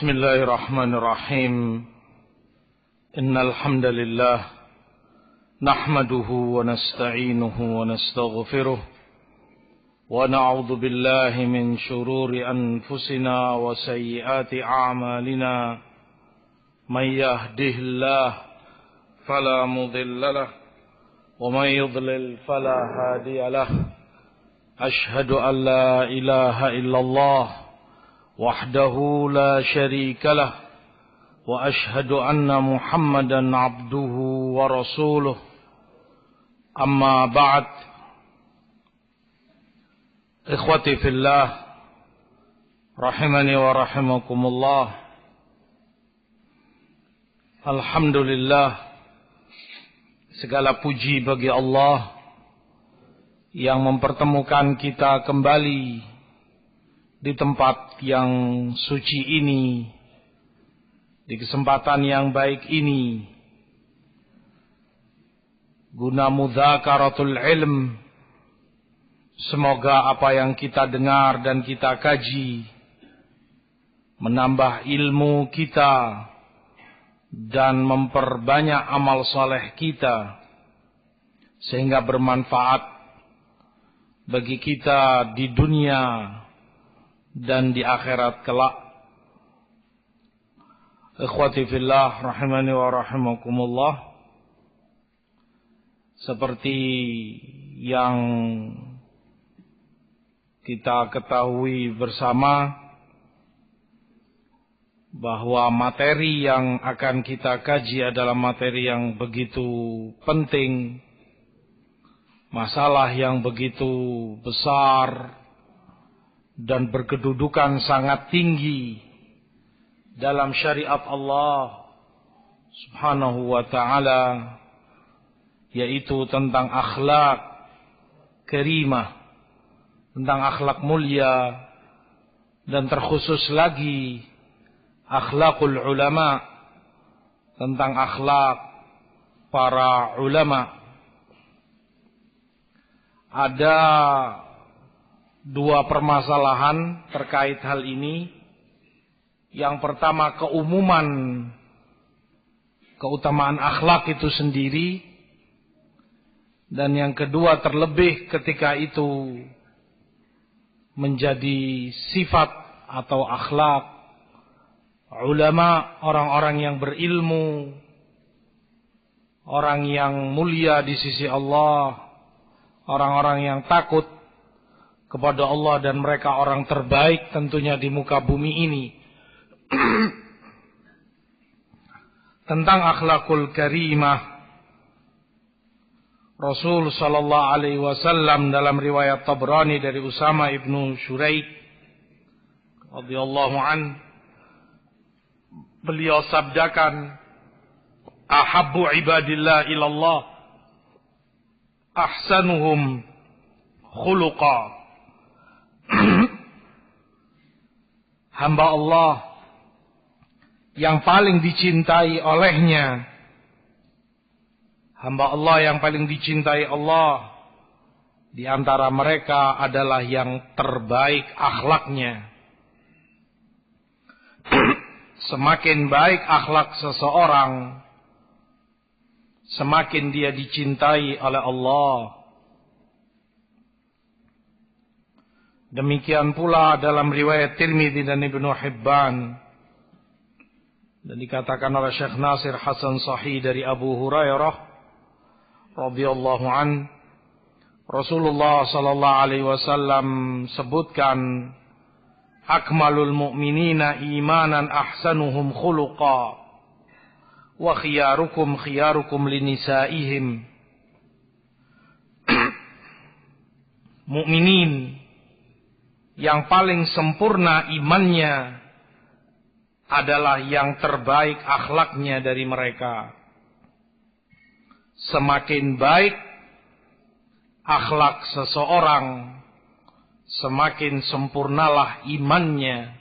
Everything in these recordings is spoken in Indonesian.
بسم الله الرحمن الرحيم إن الحمد لله نحمده ونستعينه ونستغفره ونعوذ بالله من شرور أنفسنا وسيئات أعمالنا من يهده الله فلا مضل له ومن يضلل فلا هادي له أشهد أن لا إله إلا الله وحده لا شريك له وأشهد أن محمدا عبده ورسوله أما بعد إخوتي في الله رحمني ورحمكم الله. Alhamdulillah, segala puji bagi Allah yang mempertemukan kita kembali di tempat yang suci ini, di kesempatan yang baik ini, guna mudzakaratul ilm. Semoga apa yang kita dengar dan kita kaji menambah ilmu kita dan memperbanyak amal saleh kita, sehingga bermanfaat bagi kita di dunia dan di akhirat kelak. Ikhwati fillah rahimani wa rahimakumullah, seperti yang kita ketahui bersama bahwa materi yang akan kita kaji adalah materi yang begitu penting, masalah yang begitu besar dan berkedudukan sangat tinggi dalam syariat Allah Subhanahu wa ta'ala, yaitu tentang akhlak karimah, tentang akhlak mulia, dan terkhusus lagi akhlakul ulama, tentang akhlak para ulama. Ada dua permasalahan terkait hal ini. Yang pertama, keutamaan akhlak itu sendiri, dan yang kedua, terlebih ketika itu menjadi sifat atau akhlak ulama, orang-orang yang berilmu, orang yang mulia di sisi Allah, orang-orang yang takut kepada Allah, dan mereka orang terbaik tentunya di muka bumi ini. Tentang akhlakul karimah, Rasul sallallahu alaihi wasallam dalam riwayat Tabrani dari Usama ibnu Shuraik radhiyallahu an, beliau sabdakan, ahabbu ibadillah ilallah ahsanuhum khuluqa. Hamba Allah yang paling dicintai olehnya, hamba Allah yang paling dicintai Allah di antara mereka adalah yang terbaik akhlaknya. Semakin baik akhlak seseorang, semakin dia dicintai oleh Allah. Demikian pula dalam riwayat Tirmidzi dan Ibnu Hibban, dan dikatakan oleh Syekh Nasir Hasan Sahih dari Abu Hurairah radhiyallahu an, Rasulullah sallallahu alaihi wasallam sebutkan, akmalul mu'minina imanan ahsanuhum khuluqa wa khiyarukum khiyarukum linisaihim. Mukminin yang paling sempurna imannya adalah yang terbaik akhlaknya dari mereka. Semakin baik akhlak seseorang, semakin sempurnalah imannya.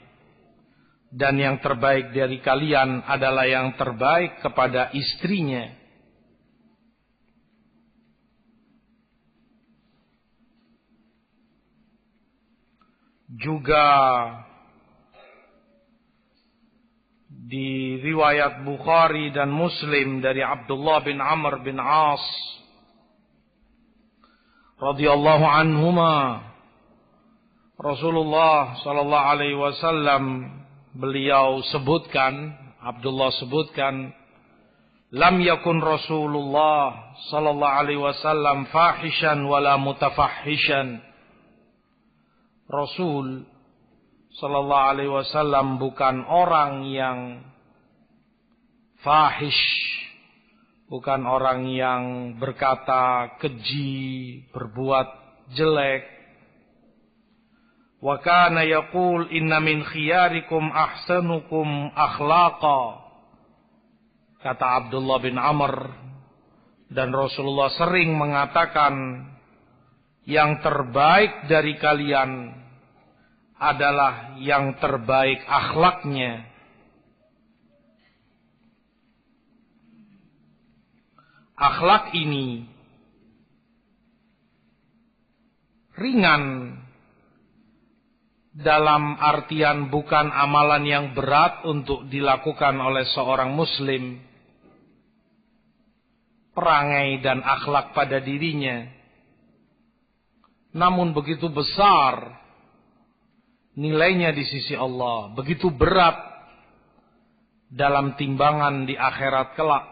Dan yang terbaik dari kalian adalah yang terbaik kepada istrinya. Juga di riwayat Bukhari dan Muslim dari Abdullah bin Amr bin As radhiyallahu anhuma, Rasulullah sallallahu alaihi wasallam beliau sebutkan, Abdullah sebutkan, lam yakun Rasulullah sallallahu alaihi wasallam fahishan wala mutafahishan. Rasul sallallahu alaihi wasallam bukan orang yang fahish, bukan orang yang berkata keji, berbuat jelek. Wa kana yaqul inna min khiyarikum ahsanukum akhlaqa. Kata Abdullah bin Amr, dan Rasulullah sering mengatakan, yang terbaik dari kalian adalah yang terbaik akhlaknya. Akhlak ini ringan dalam artian bukan amalan yang berat untuk dilakukan oleh seorang muslim. Perangai dan akhlak pada dirinya, namun begitu besar nilainya di sisi Allah, begitu berat dalam timbangan di akhirat kelak.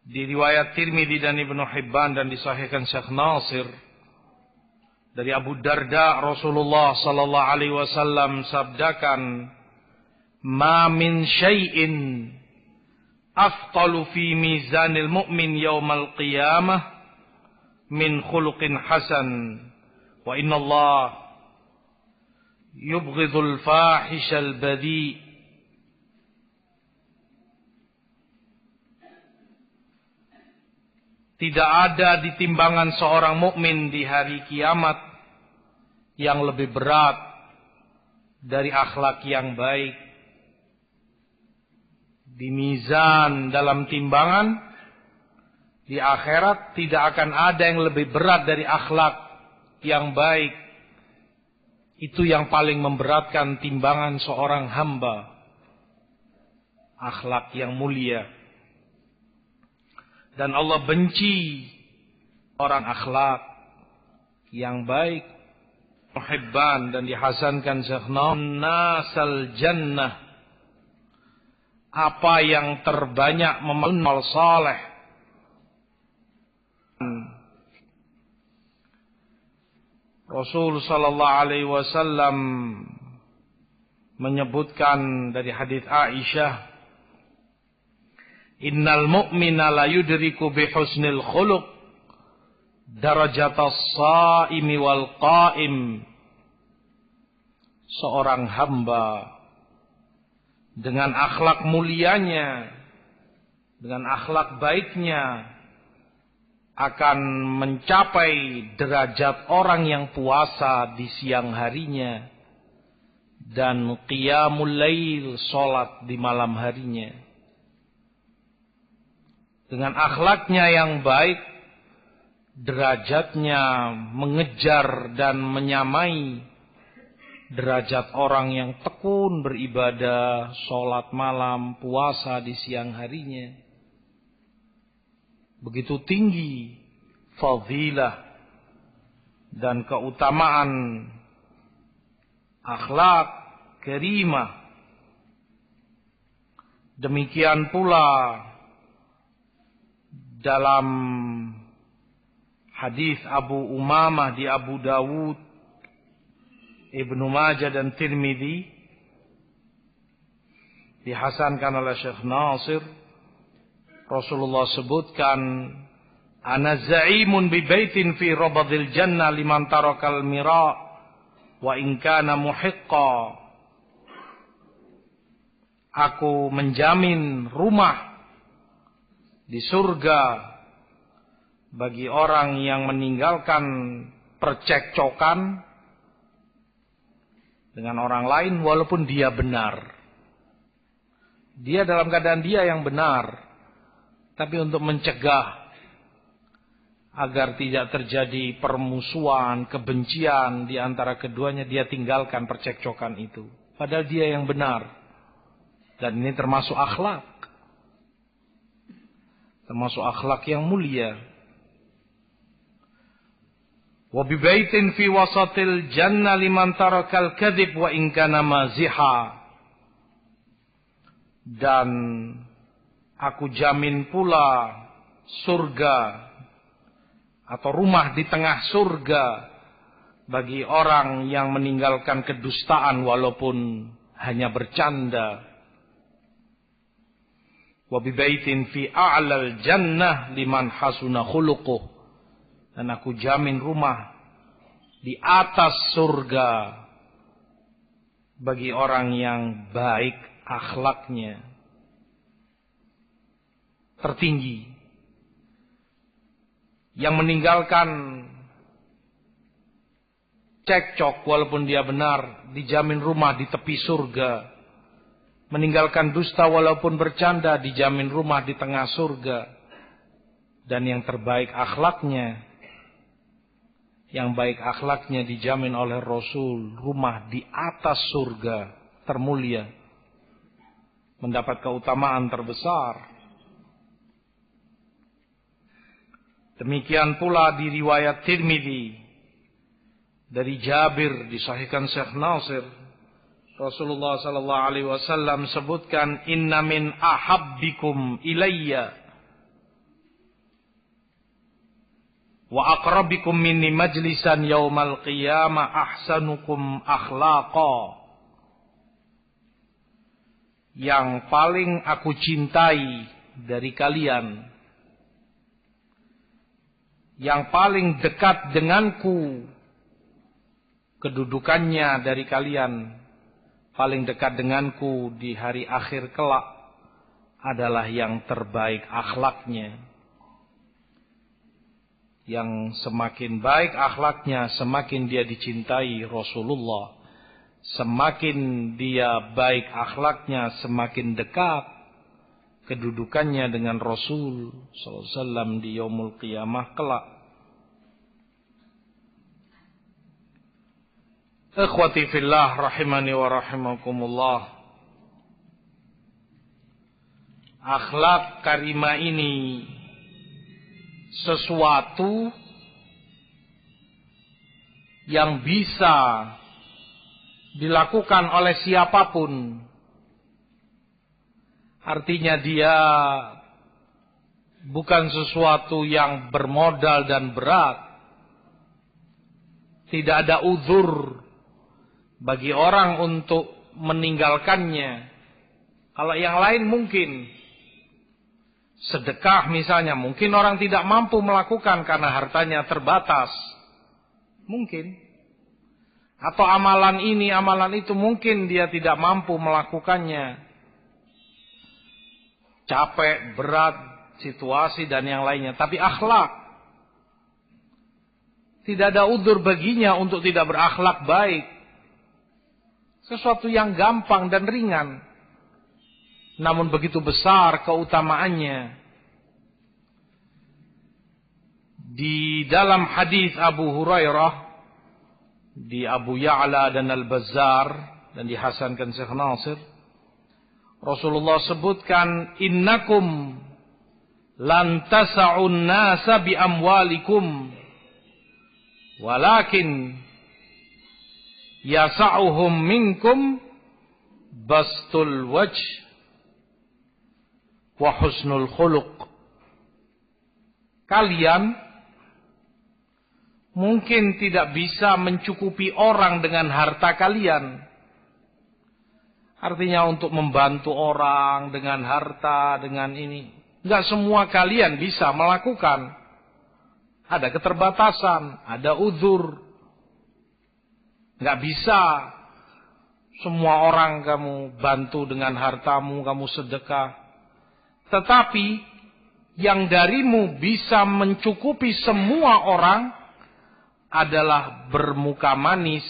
Di riwayat Tirmidzi dan Ibnu Hibban dan disahihkan Syekh Nasir dari Abu Darda, Rasulullah sallallahu alaihi wasallam sabdakan, "Ma min syai'in afqalu fi mizanil mu'min yaumal qiyamah min khuluqin hasan, wa inna Allah yubghidul fahishal badi." Tidak ada di timbangan seorang mukmin di hari kiamat yang lebih berat dari akhlak yang baik. Di mizan dalam timbangan di akhirat tidak akan ada yang lebih berat dari akhlak yang baik. Itu yang paling memberatkan timbangan seorang hamba. Akhlak yang mulia. Dan Allah benci orang akhlak yang baik. Muhibban dan dihasankan Syekh Nasal Jannah. Apa yang terbanyak memal saleh. Rasul sallallahu alaihi wasallam menyebutkan dari hadis Aisyah, innal mu'mina la yudriku bi husnil khuluq darajatas shaimi wal qa'im. Seorang hamba dengan akhlak mulianya, dengan akhlak baiknya, akan mencapai derajat orang yang puasa di siang harinya dan qiyamul lail, salat di malam harinya. Dengan akhlaknya yang baik, derajatnya mengejar dan menyamai derajat orang yang tekun beribadah, sholat malam, puasa di siang harinya. Begitu tinggi fadilah dan keutamaan akhlak karimah. Demikian pula dalam hadis Abu Umamah di Abu Dawud, Ibnu Majah dan Tirmidzi, dihasankan oleh Syekh Nasir, Rasulullah sebutkan, ana za'imun bi baitin fi rabadil jannah liman tarakal mira wa in kana muhiqqa. Aku menjamin rumah di surga bagi orang yang meninggalkan percekcokan dengan orang lain walaupun dia benar. Dia dalam keadaan dia yang benar, tapi untuk mencegah agar tidak terjadi permusuhan, kebencian di antara keduanya, dia tinggalkan percekcokan itu. Padahal dia yang benar. Dan ini termasuk akhlak. Termasuk akhlak yang mulia. Wa bi baitin fi wasatil jannah liman tarakal kadhib wa in kana maziha. Dan aku jamin pula surga atau rumah di tengah surga bagi orang yang meninggalkan kedustaan walaupun hanya bercanda. Wa bi baitin fi a'lal jannah liman hasuna khuluquh. Dan aku jamin rumah di atas surga bagi orang yang baik akhlaknya, tertinggi, yang meninggalkan cekcok walaupun dia benar, dijamin rumah di tepi surga. Meninggalkan dusta walaupun bercanda, dijamin rumah di tengah surga. Dan yang terbaik akhlaknya, yang baik akhlaknya dijamin oleh Rasul, rumah di atas surga termulia, mendapat keutamaan terbesar. Demikian pula di riwayat Tirmidzi dari Jabir, disahihkan Syekh Nasir, Rasulullah sallallahu alaihi wasallam sebutkan, inna min ahabbikum ilayya wa aqrabikum minni majlisan yaumal qiyamah ahsanukum akhlaqa. Yang paling aku cintai dari kalian, yang paling dekat denganku kedudukannya dari kalian, paling dekat denganku di hari akhir kelak adalah yang terbaik akhlaknya. Yang semakin baik akhlaknya, semakin dia dicintai Rasulullah. Semakin dia baik akhlaknya, semakin dekat kedudukannya dengan Rasul sallallahu alaihi wasallam di yaumul qiyamah kelak. Ikhwati fillah rahimani wa rahimakumullah. Akhlak karimah ini sesuatu yang bisa dilakukan oleh siapapun. Artinya dia bukan sesuatu yang bermodal dan berat. Tidak ada uzur bagi orang untuk meninggalkannya. Kalau yang lain mungkin sedekah misalnya, mungkin orang tidak mampu melakukan karena hartanya terbatas. Mungkin. Atau amalan ini, amalan itu, mungkin dia tidak mampu melakukannya. Capek, berat, situasi dan yang lainnya. Tapi akhlak, tidak ada udzur baginya untuk tidak berakhlak baik. Sesuatu yang gampang dan ringan, namun begitu besar keutamaannya. Di dalam hadis Abu Hurairah, di Abu Ya'la dan Al-Bazzar, dan dihasankan Syekh Nasir, Rasulullah sebutkan, innakum lan tasa'un nasa bi amwalikum walakin yasa'uhum minkum bastul wajh wa husnul khuluq. Kalian mungkin tidak bisa mencukupi orang dengan harta kalian. Artinya untuk membantu orang dengan harta, dengan ini. Enggak semua kalian bisa melakukan. Ada keterbatasan, ada uzur. Enggak bisa semua orang kamu bantu dengan hartamu, kamu sedekah. Tetapi yang darimu bisa mencukupi semua orang adalah bermuka manis,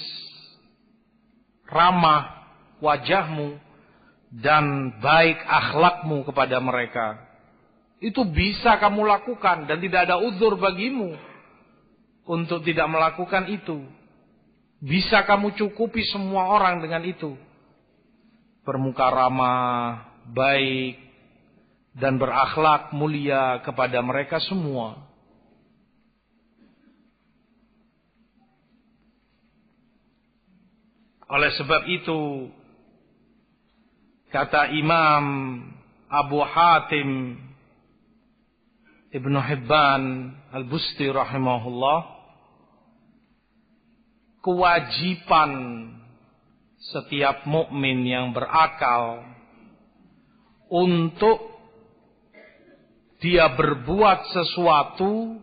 ramah wajahmu, dan baik akhlakmu kepada mereka. Itu bisa kamu lakukan dan tidak ada uzur bagimu untuk tidak melakukan itu. Bisa kamu cukupi semua orang dengan itu. bermuka ramah, baik, dan berakhlak mulia kepada mereka semua. Oleh sebab itu, kata Imam Abu Hatim Ibnu Hibban Al-Busti rahimahullah, kewajiban setiap mukmin yang berakal untuk dia berbuat sesuatu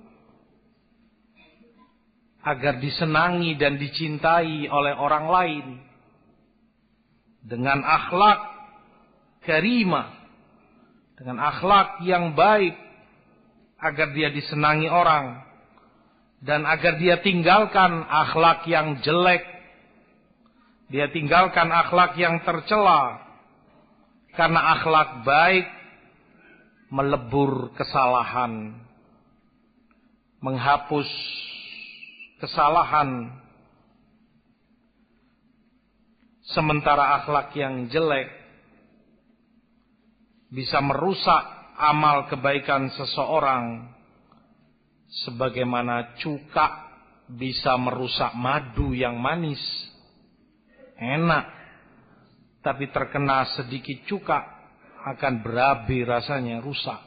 agar disenangi dan dicintai oleh orang lain dengan akhlak karimah, dengan akhlak yang baik, agar dia disenangi orang, dan agar dia tinggalkan akhlak yang jelek, dia tinggalkan akhlak yang tercela, karena akhlak baik melebur kesalahan, menghapus kesalahan, sementara akhlak yang jelek bisa merusak amal kebaikan seseorang, sebagaimana cuka bisa merusak madu yang manis, enak, tapi terkena sedikit cuka akan berabi rasanya, rusak.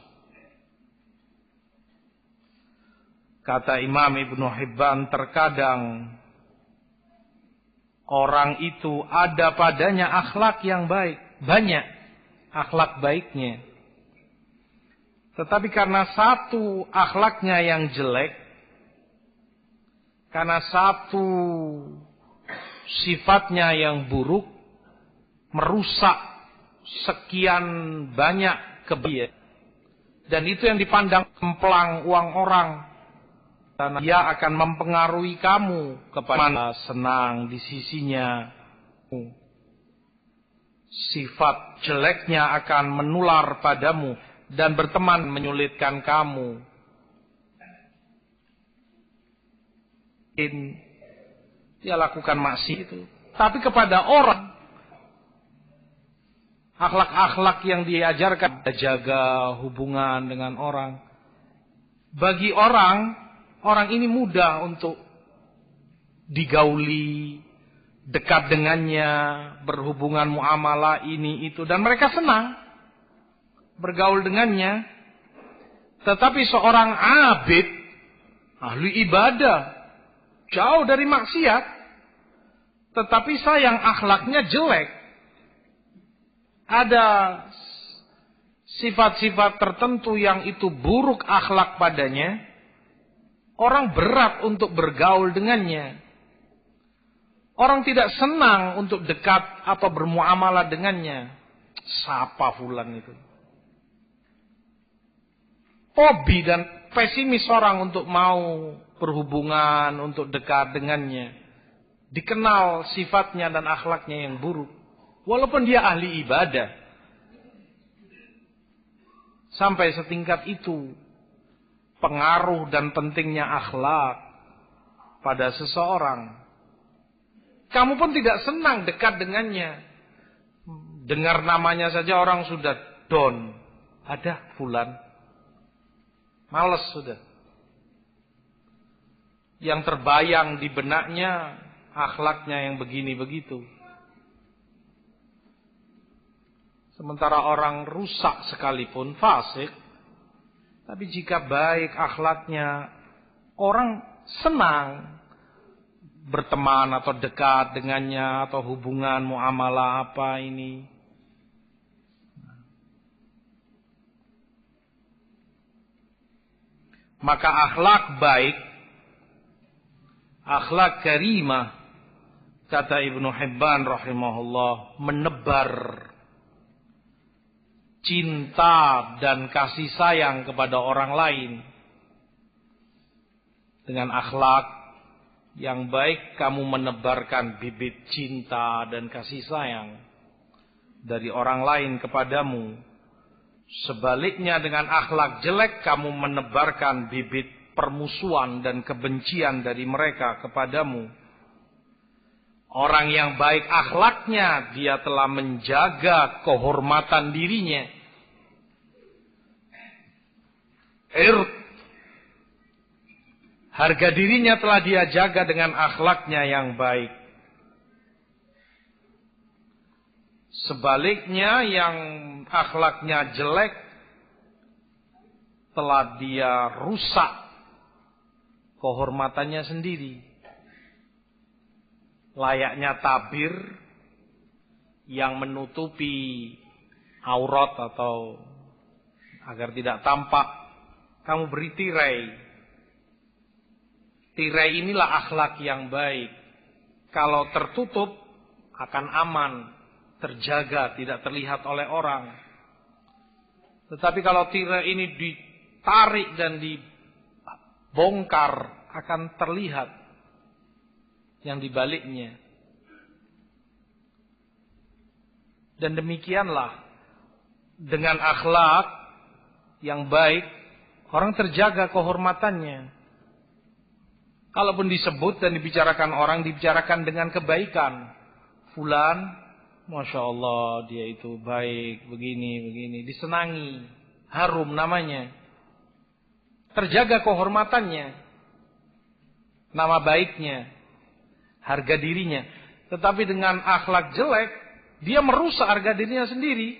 Kata Imam Ibnu Hibban, terkadang orang itu ada padanya akhlak yang baik, banyak akhlak baiknya, tetapi karena satu akhlaknya yang jelek, karena satu sifatnya yang buruk, merusak sekian banyak kebaikan. Dan itu yang dipandang kemplang uang orang. Karena dia akan mempengaruhi kamu kepada senang di sisinya. Sifat jeleknya akan menular padamu dan berteman menyulitkan kamu. Dia lakukan maksiat itu. Tapi kepada orang, akhlak-akhlak yang diajarkan, jaga hubungan dengan orang. Bagi orang ini mudah untuk digauli, dekat dengannya, berhubungan muamalah ini itu, dan mereka senang bergaul dengannya. Tetapi seorang abid, ahli ibadah, jauh dari maksiat, tetapi sayang akhlaknya jelek, ada sifat-sifat tertentu yang itu buruk akhlak padanya, orang berat untuk bergaul dengannya. Orang tidak senang untuk dekat atau bermuamalah dengannya. Siapa fulan itu? Hobi dan pesimis orang untuk mau berhubungan, untuk dekat dengannya. Dikenal sifatnya dan akhlaknya yang buruk. Walaupun dia ahli ibadah. Sampai setingkat itu pengaruh dan pentingnya akhlak pada seseorang. Kamu pun tidak senang dekat dengannya. Dengar namanya saja orang sudah down. Ada fulan. Males sudah. Yang terbayang di benaknya akhlaknya yang begini begitu. Sementara orang rusak sekalipun, fasik, tapi jika baik akhlaknya, orang senang berteman atau dekat dengannya, atau hubungan muamalah apa ini. Maka akhlak baik, akhlak karimah, kata Ibnu Hibban rahimahullah, menebar cinta dan kasih sayang kepada orang lain. Dengan akhlak yang baik, kamu menebarkan bibit cinta dan kasih sayang dari orang lain kepadamu. Sebaliknya, dengan akhlak jelek, kamu menebarkan bibit permusuhan dan kebencian dari mereka kepadamu. Orang yang baik akhlaknya, dia telah menjaga kehormatan dirinya. Harga dirinya telah dia jaga dengan akhlaknya yang baik. Sebaliknya yang akhlaknya jelek, telah dia rusak kehormatannya sendiri. Layaknya tabir yang menutupi aurat atau agar tidak tampak, kamu beri tirai. Tirai inilah akhlak yang baik. Kalau tertutup akan aman, terjaga, tidak terlihat oleh orang. Tetapi kalau tirai ini ditarik dan dibongkar, akan terlihat yang dibaliknya. Dan demikianlah dengan akhlak yang baik, orang terjaga kehormatannya. Kalaupun disebut dan dibicarakan orang, dibicarakan dengan kebaikan. Fulan, Masya Allah, dia itu baik, begini, disenangi, harum namanya. Terjaga kehormatannya, nama baiknya, harga dirinya. Tetapi dengan akhlak jelek, dia merusak harga dirinya sendiri.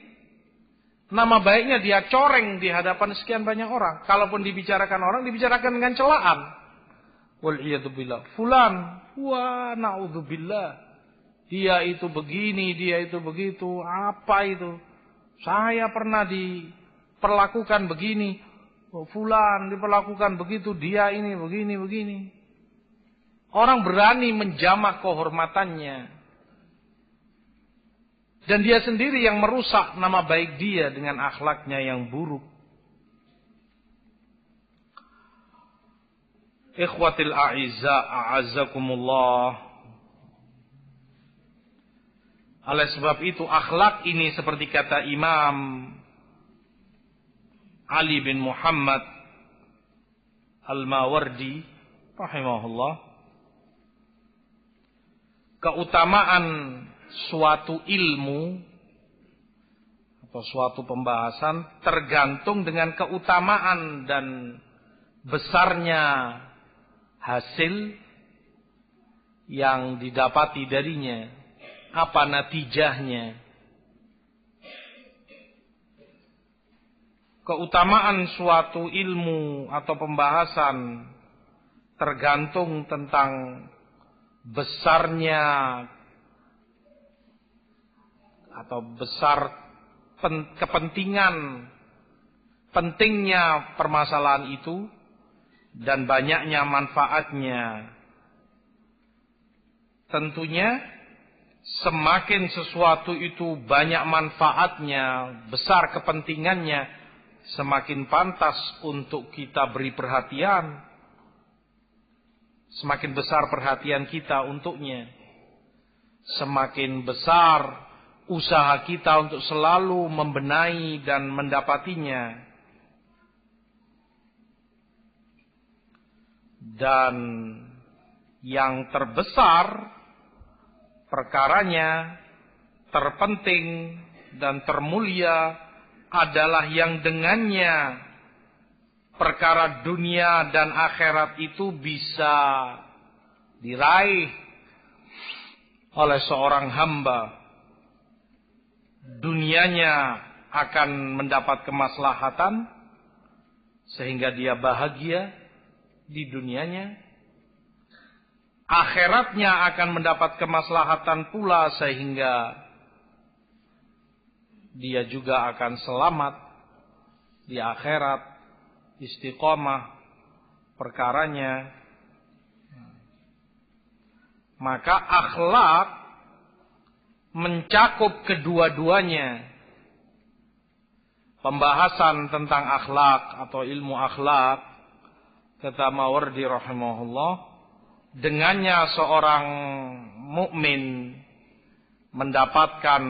Nama baiknya dia coreng di hadapan sekian banyak orang. Kalaupun dibicarakan orang, dibicarakan dengan celaan. Wal'iyadzubillah. Fulan, wah na'udzubillah. Dia itu begini, dia itu begitu. Apa itu? Saya pernah diperlakukan begini. Fulan diperlakukan begitu, dia ini begini. Orang berani menjamak kehormatannya. Dan dia sendiri yang merusak nama baik dia dengan akhlaknya yang buruk. Ikhwatil a'izza, a'azzakumullah. Oleh sebab itu akhlak ini seperti kata Imam Ali bin Muhammad Al-Mawardi rahimahullah, keutamaan suatu ilmu atau suatu pembahasan tergantung dengan keutamaan dan besarnya hasil yang didapati darinya. Apa natijahnya? Keutamaan suatu ilmu atau pembahasan tergantung tentang besarnya atau besar kepentingan, pentingnya permasalahan itu dan banyaknya manfaatnya. Tentunya semakin sesuatu itu banyak manfaatnya, besar kepentingannya, semakin pantas untuk kita beri perhatian. Semakin besar perhatian kita untuknya, semakin besar usaha kita untuk selalu membenahi dan mendapatinya. Dan yang terbesar perkaranya, terpenting dan termulia adalah yang dengannya perkara dunia dan akhirat itu bisa diraih oleh seorang hamba. Dunianya akan mendapat kemaslahatan sehingga dia bahagia di dunianya. Akhiratnya akan mendapat kemaslahatan pula sehingga dia juga akan selamat di akhirat, istiqomah perkaranya. Maka akhlak mencakup kedua-duanya. Pembahasan tentang akhlak atau ilmu akhlak, kata Mawardi rahimahullah, dengannya seorang mukmin mendapatkan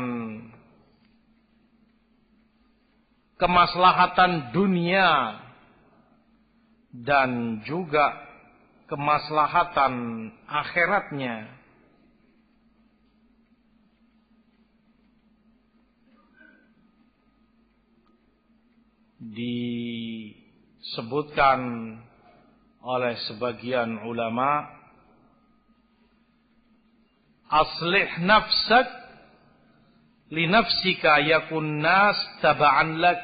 kemaslahatan dunia dan juga kemaslahatan akhiratnya. disebutkan oleh sebagian ulama, aslih nafsak li nafsika yakun nas taba'an lak.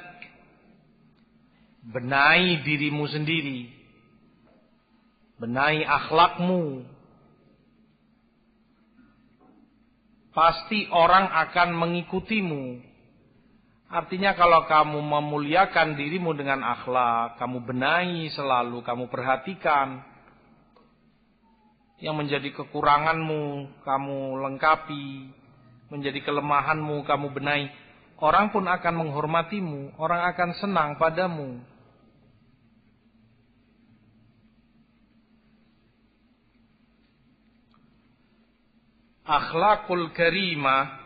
Benahi dirimu sendiri, benahi akhlakmu, pasti orang akan mengikutimu. Artinya kalau kamu memuliakan dirimu dengan akhlak, kamu benahi selalu, kamu perhatikan yang menjadi kekuranganmu, kamu lengkapi, menjadi kelemahanmu, kamu benahi, orang pun akan menghormatimu, orang akan senang padamu. Akhlakul karimah,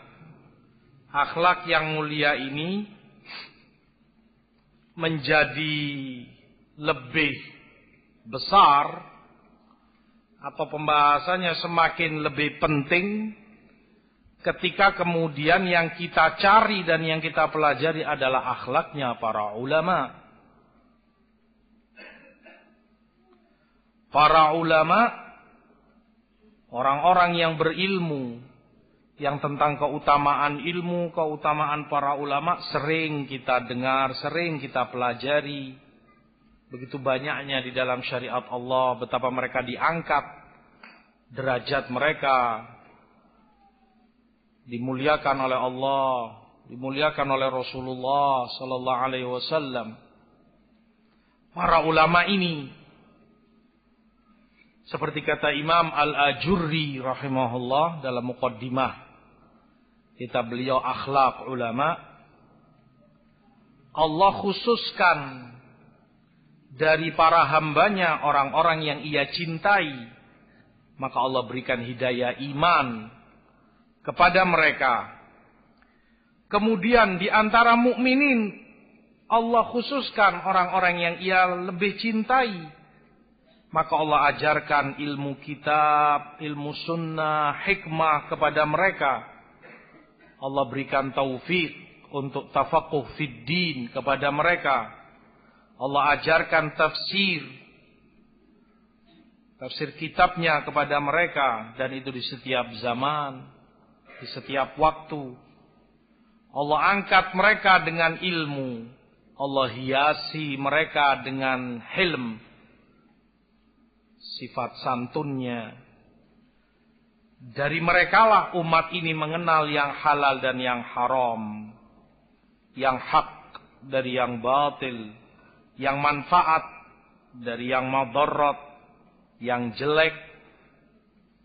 akhlak yang mulia ini menjadi lebih besar atau pembahasannya semakin lebih penting ketika kemudian yang kita cari dan yang kita pelajari adalah akhlaknya para ulama. Para ulama, orang-orang yang berilmu, yang tentang keutamaan ilmu, keutamaan para ulama sering kita dengar, sering kita pelajari. Begitu banyaknya di dalam syariat Allah, betapa mereka diangkat, derajat mereka dimuliakan oleh Allah, dimuliakan oleh Rasulullah sallallahu alaihi wasallam. Para ulama ini, seperti kata Imam Al-Ajurri rahimahullah dalam muqaddimah kitab beliau Akhlaq Ulama, Allah khususkan dari para hambanya orang-orang yang ia cintai, maka Allah berikan hidayah iman kepada mereka. Kemudian di antara mukminin Allah khususkan orang-orang yang ia lebih cintai, maka Allah ajarkan ilmu kitab, ilmu sunnah, hikmah kepada mereka. Allah berikan taufik untuk tafaqquh fid din kepada mereka. Allah ajarkan tafsir kitabnya kepada mereka, dan itu di setiap zaman, di setiap waktu. Allah angkat mereka dengan ilmu, Allah hiasi mereka dengan hilm, sifat santunnya. Dari merekalah umat ini mengenal yang halal dan yang haram, yang hak dari yang batil, yang manfaat dari yang madarat, yang jelek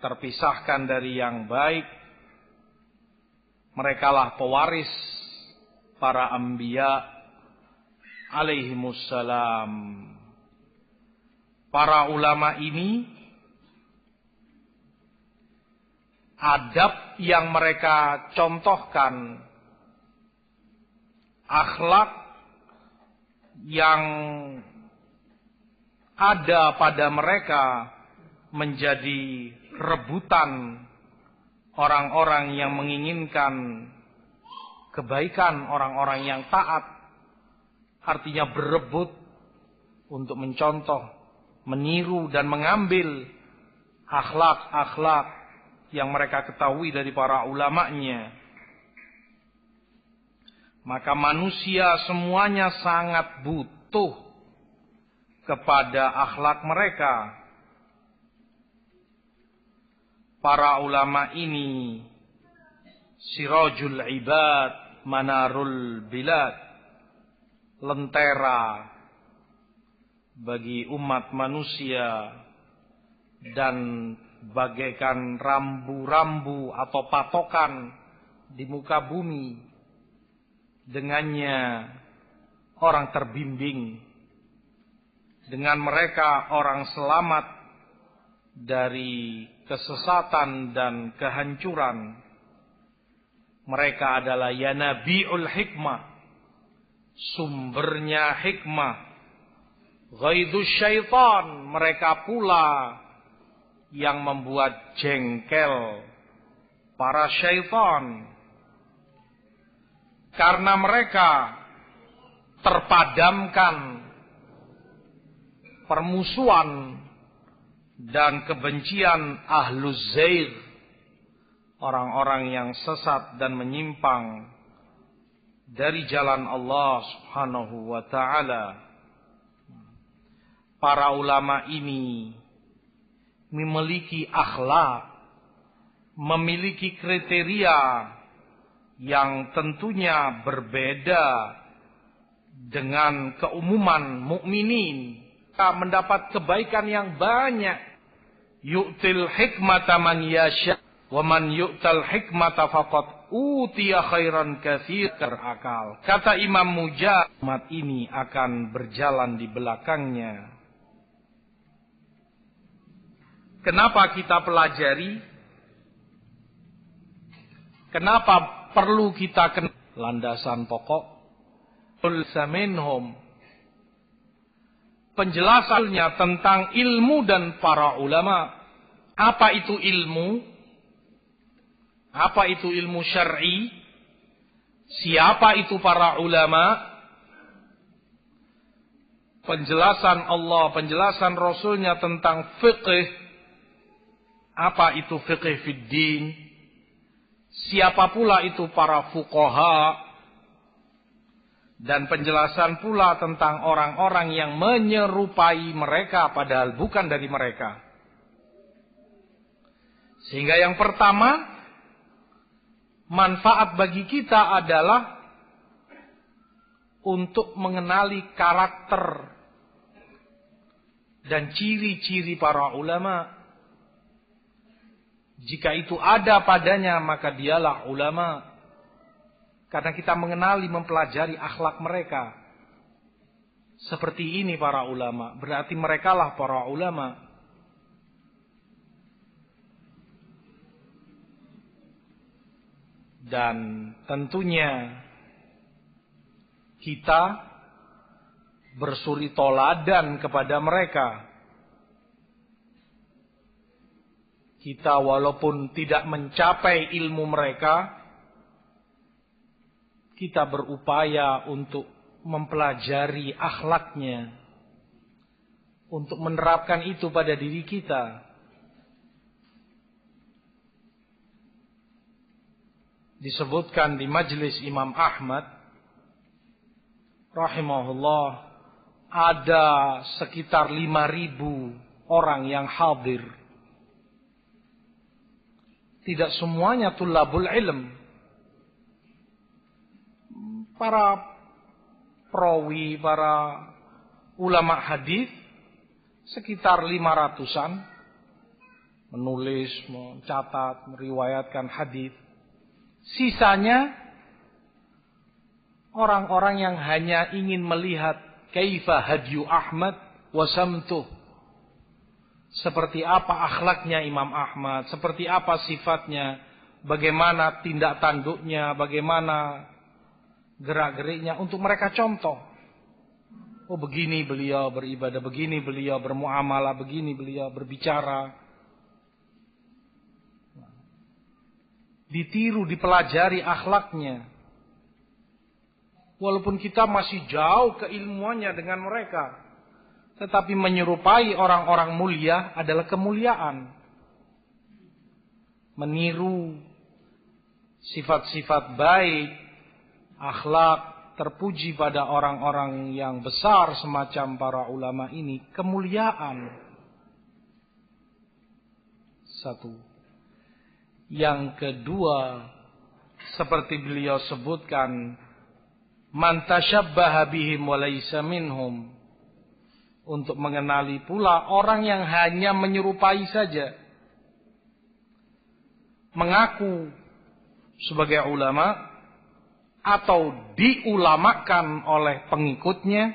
terpisahkan dari yang baik. Merekalah pewaris para anbiya alaihimussalam. Para ulama ini, adab yang mereka contohkan, akhlak yang ada pada mereka menjadi rebutan orang-orang yang menginginkan kebaikan, orang-orang yang taat. Artinya berebut untuk mencontoh, meniru dan mengambil akhlak-akhlak yang mereka ketahui dari para ulamanya. Maka manusia semuanya sangat butuh kepada akhlak mereka. Para ulama ini sirajul ibad, manarul bilad, lentera bagi umat manusia dan bagaikan rambu-rambu atau patokan di muka bumi. Dengannya orang terbimbing, dengan mereka orang selamat dari kesesatan dan kehancuran. Mereka adalah yanabi'ul hikmah, sumbernya hikmah. Ghaidus syaitan, mereka pula yang membuat jengkel para syaitan. Karena mereka terpadamkan permusuhan dan kebencian ahluz zair, orang-orang yang sesat dan menyimpang dari jalan Allah Subhanahu wa ta'ala. Para ulama ini memiliki akhlak, memiliki kriteria yang tentunya berbeda dengan keumuman mukminin. Kita mendapat kebaikan yang banyak. Yu'til hikmata man yasha wa man yu'tal hikmata faqad utiya khairan katsir. Terakal. Kata Imam Mujahid, umat ini akan berjalan di belakangnya. Kenapa kita pelajari? Kenapa perlu kita kenal landasan pokok? Minhum, penjelasannya tentang ilmu dan para ulama. Apa itu ilmu? Apa itu ilmu syar'i? Siapa itu para ulama? Penjelasan Allah, penjelasan Rasulnya tentang fiqh. Apa itu fiqh fid din? Siapa pula itu para fuqaha? Dan penjelasan pula tentang orang-orang yang menyerupai mereka padahal bukan dari mereka. Sehingga yang pertama, manfaat bagi kita adalah untuk mengenali karakter dan ciri-ciri para ulama. Jika itu ada padanya, maka dialah ulama. Karena kita mengenali, mempelajari akhlak mereka. Seperti ini para ulama. Berarti merekalah para ulama. Dan tentunya kita bersuri toladan kepada mereka. Kita walaupun tidak mencapai ilmu mereka, kita berupaya untuk mempelajari akhlaknya, untuk menerapkan itu pada diri kita. Disebutkan di majelis Imam Ahmad rahimahullah, ada sekitar 5.000 orang yang hadir. Tidak semuanya tulabul ilm. Para perawi, para ulama hadis sekitar 500-an menulis, mencatat, meriwayatkan hadis. Sisanya orang-orang yang hanya ingin melihat kaifa hadyu Ahmad wa samtuh. Seperti apa akhlaknya Imam Ahmad, seperti apa sifatnya, bagaimana tindak tanduknya, bagaimana gerak-geriknya, untuk mereka contoh. Oh, begini beliau beribadah, begini beliau bermuamalah, begini beliau berbicara. Ditiru, dipelajari akhlaknya. Walaupun kita masih jauh keilmuannya dengan mereka, tetapi menyerupai orang-orang mulia adalah kemuliaan. Meniru sifat-sifat baik, akhlak terpuji pada orang-orang yang besar semacam para ulama ini, kemuliaan. Satu. Yang kedua, seperti beliau sebutkan, man tashabbaha bihim wa laysa minhum, untuk mengenali pula orang yang hanya menyerupai saja, mengaku sebagai ulama atau diulamakan oleh pengikutnya,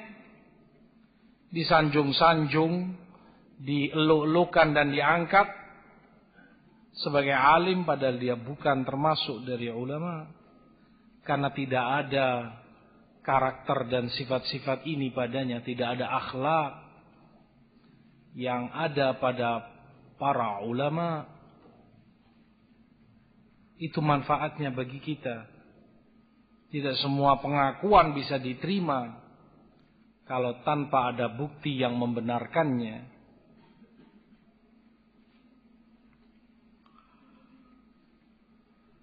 disanjung-sanjung, dieluk-elukan dan diangkat sebagai alim, padahal dia bukan termasuk dari ulama, karena tidak ada karakter dan sifat-sifat ini padanya, tidak ada akhlak yang ada pada para ulama. Itu manfaatnya bagi kita. Tidak semua pengakuan bisa diterima. kalau tanpa ada bukti yang membenarkannya.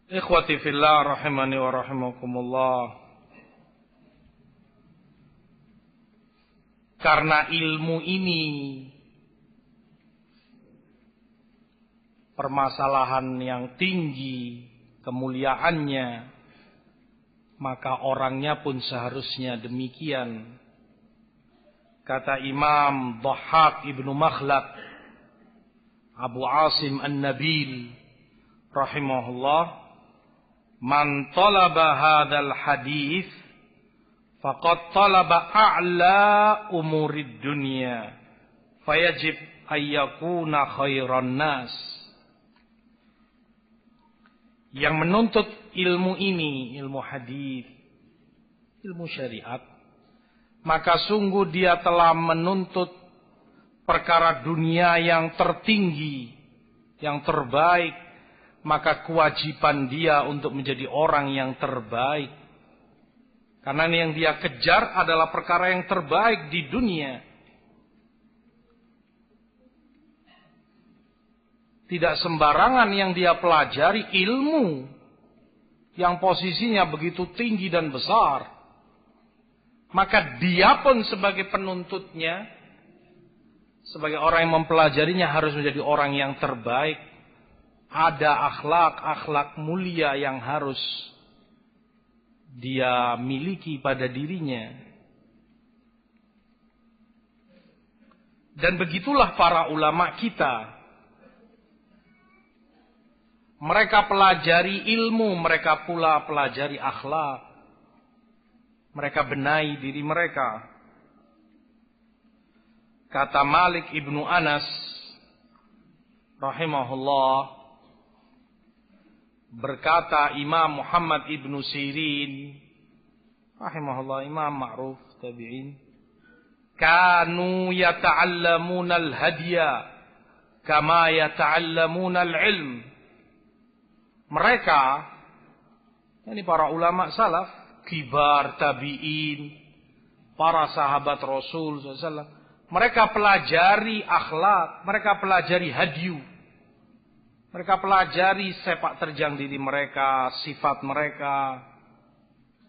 Ikhwati fillah rahimani wa rahimakumullah. Karena ilmu ini permasalahan yang tinggi kemuliaannya, maka orangnya pun seharusnya demikian. Kata Imam Dhahhak ibnu Makhlad Abu Asim An-Nabil rahimahullah, man talaba hadzal hadis faqad talaba a'la umurid dunya fayajib ayyakuna khairan nas. Yang menuntut ilmu ini, ilmu hadis, ilmu syariat, maka sungguh dia telah menuntut perkara dunia yang tertinggi, yang terbaik. Maka kewajiban dia untuk menjadi orang yang terbaik. Karena yang dia kejar adalah perkara yang terbaik di dunia. Tidak sembarangan yang dia pelajari ilmu yang posisinya begitu tinggi dan besar. Maka dia pun sebagai penuntutnya, sebagai orang yang mempelajarinya, harus menjadi orang yang terbaik. Ada akhlak mulia yang harus dia miliki pada dirinya. Dan begitulah para ulama kita. Mereka pelajari ilmu, mereka pula pelajari akhlak. Mereka benahi diri mereka. Kata Malik ibnu Anas rahimahullah, berkata Imam Muhammad ibnu Sirin rahimahullah, imam ma'ruf tabi'in, kanu yata'allamuna al-hadiya kama yata'allamuna al-ilm. Mereka, ini para ulama salaf, kibar tabi'in, para sahabat Rasul SAW, mereka pelajari akhlak, mereka pelajari hadyu. Mereka pelajari sepak terjang diri mereka, sifat mereka,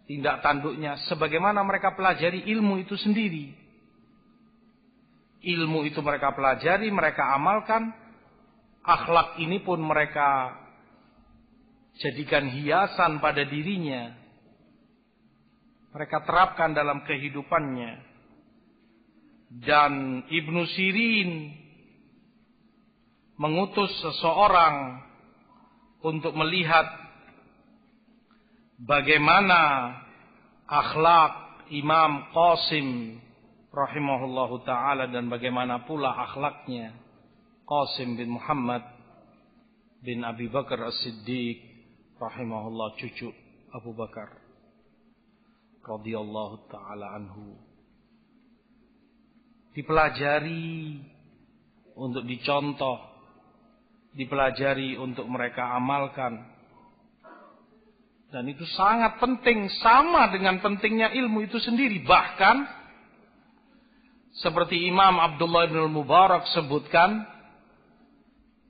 tindak tanduknya, sebagaimana mereka pelajari ilmu itu sendiri. Ilmu itu mereka pelajari, mereka amalkan. Akhlak ini pun mereka jadikan hiasan pada dirinya. Mereka terapkan dalam kehidupannya. Dan Ibnu Sirin mengutus seseorang untuk melihat bagaimana akhlak Imam Qasim rahimahullahu ta'ala dan bagaimana pula akhlaknya Qasim bin Muhammad bin Abi Bakar As-Siddiq rahimahullah, cucu Abu Bakar radhiyallahu ta'ala anhu. Dipelajari untuk dicontoh, dipelajari untuk mereka amalkan. Dan itu sangat penting, sama dengan pentingnya ilmu itu sendiri. Bahkan seperti Imam Abdullah bin Mubarak sebutkan,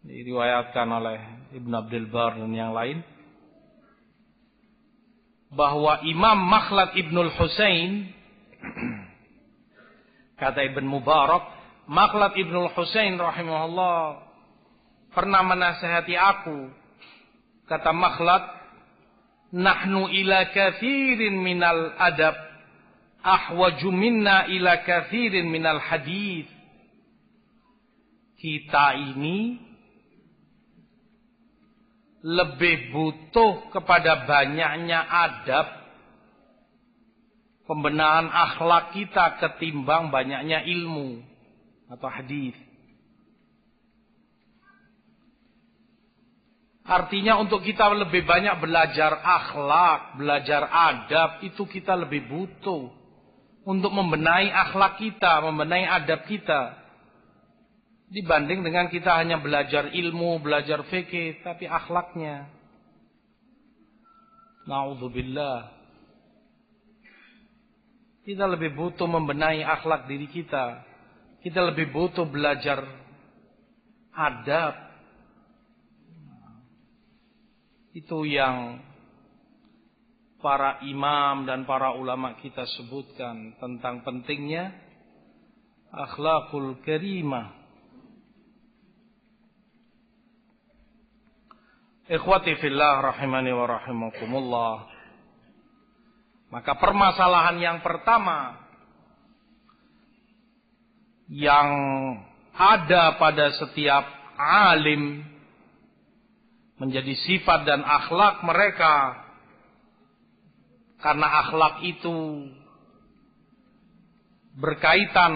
diriwayatkan oleh Ibn Abdul Bar dan yang lain, bahwa Imam Makhlad Ibnul Husain, kata Ibn Mubarak, Makhlad Ibnul Husain rahimahullah pernah menasihati aku. Kata Makhlad, nahnu ila kathirin minal adab ahwaju minna ila kathirin minal hadith. Kita ini lebih butuh kepada banyaknya adab, pembenahan akhlak kita ketimbang banyaknya ilmu atau hadis. Artinya untuk kita lebih banyak belajar akhlak, belajar adab, itu kita lebih butuh untuk membenahi akhlak kita, membenahi adab kita, dibanding dengan kita hanya belajar ilmu, belajar fikih, tapi akhlaknya, na'udzubillah, Kita lebih butuh membenahi akhlak diri kita. Kita lebih butuh belajar adab. Itu yang para imam dan para ulama kita sebutkan tentang pentingnya akhlakul karimah. Ikhwati fillah rahimani wa rahimakumullah. Maka permasalahan yang pertama yang ada pada setiap alim menjadi sifat dan akhlak mereka, karena akhlak itu berkaitan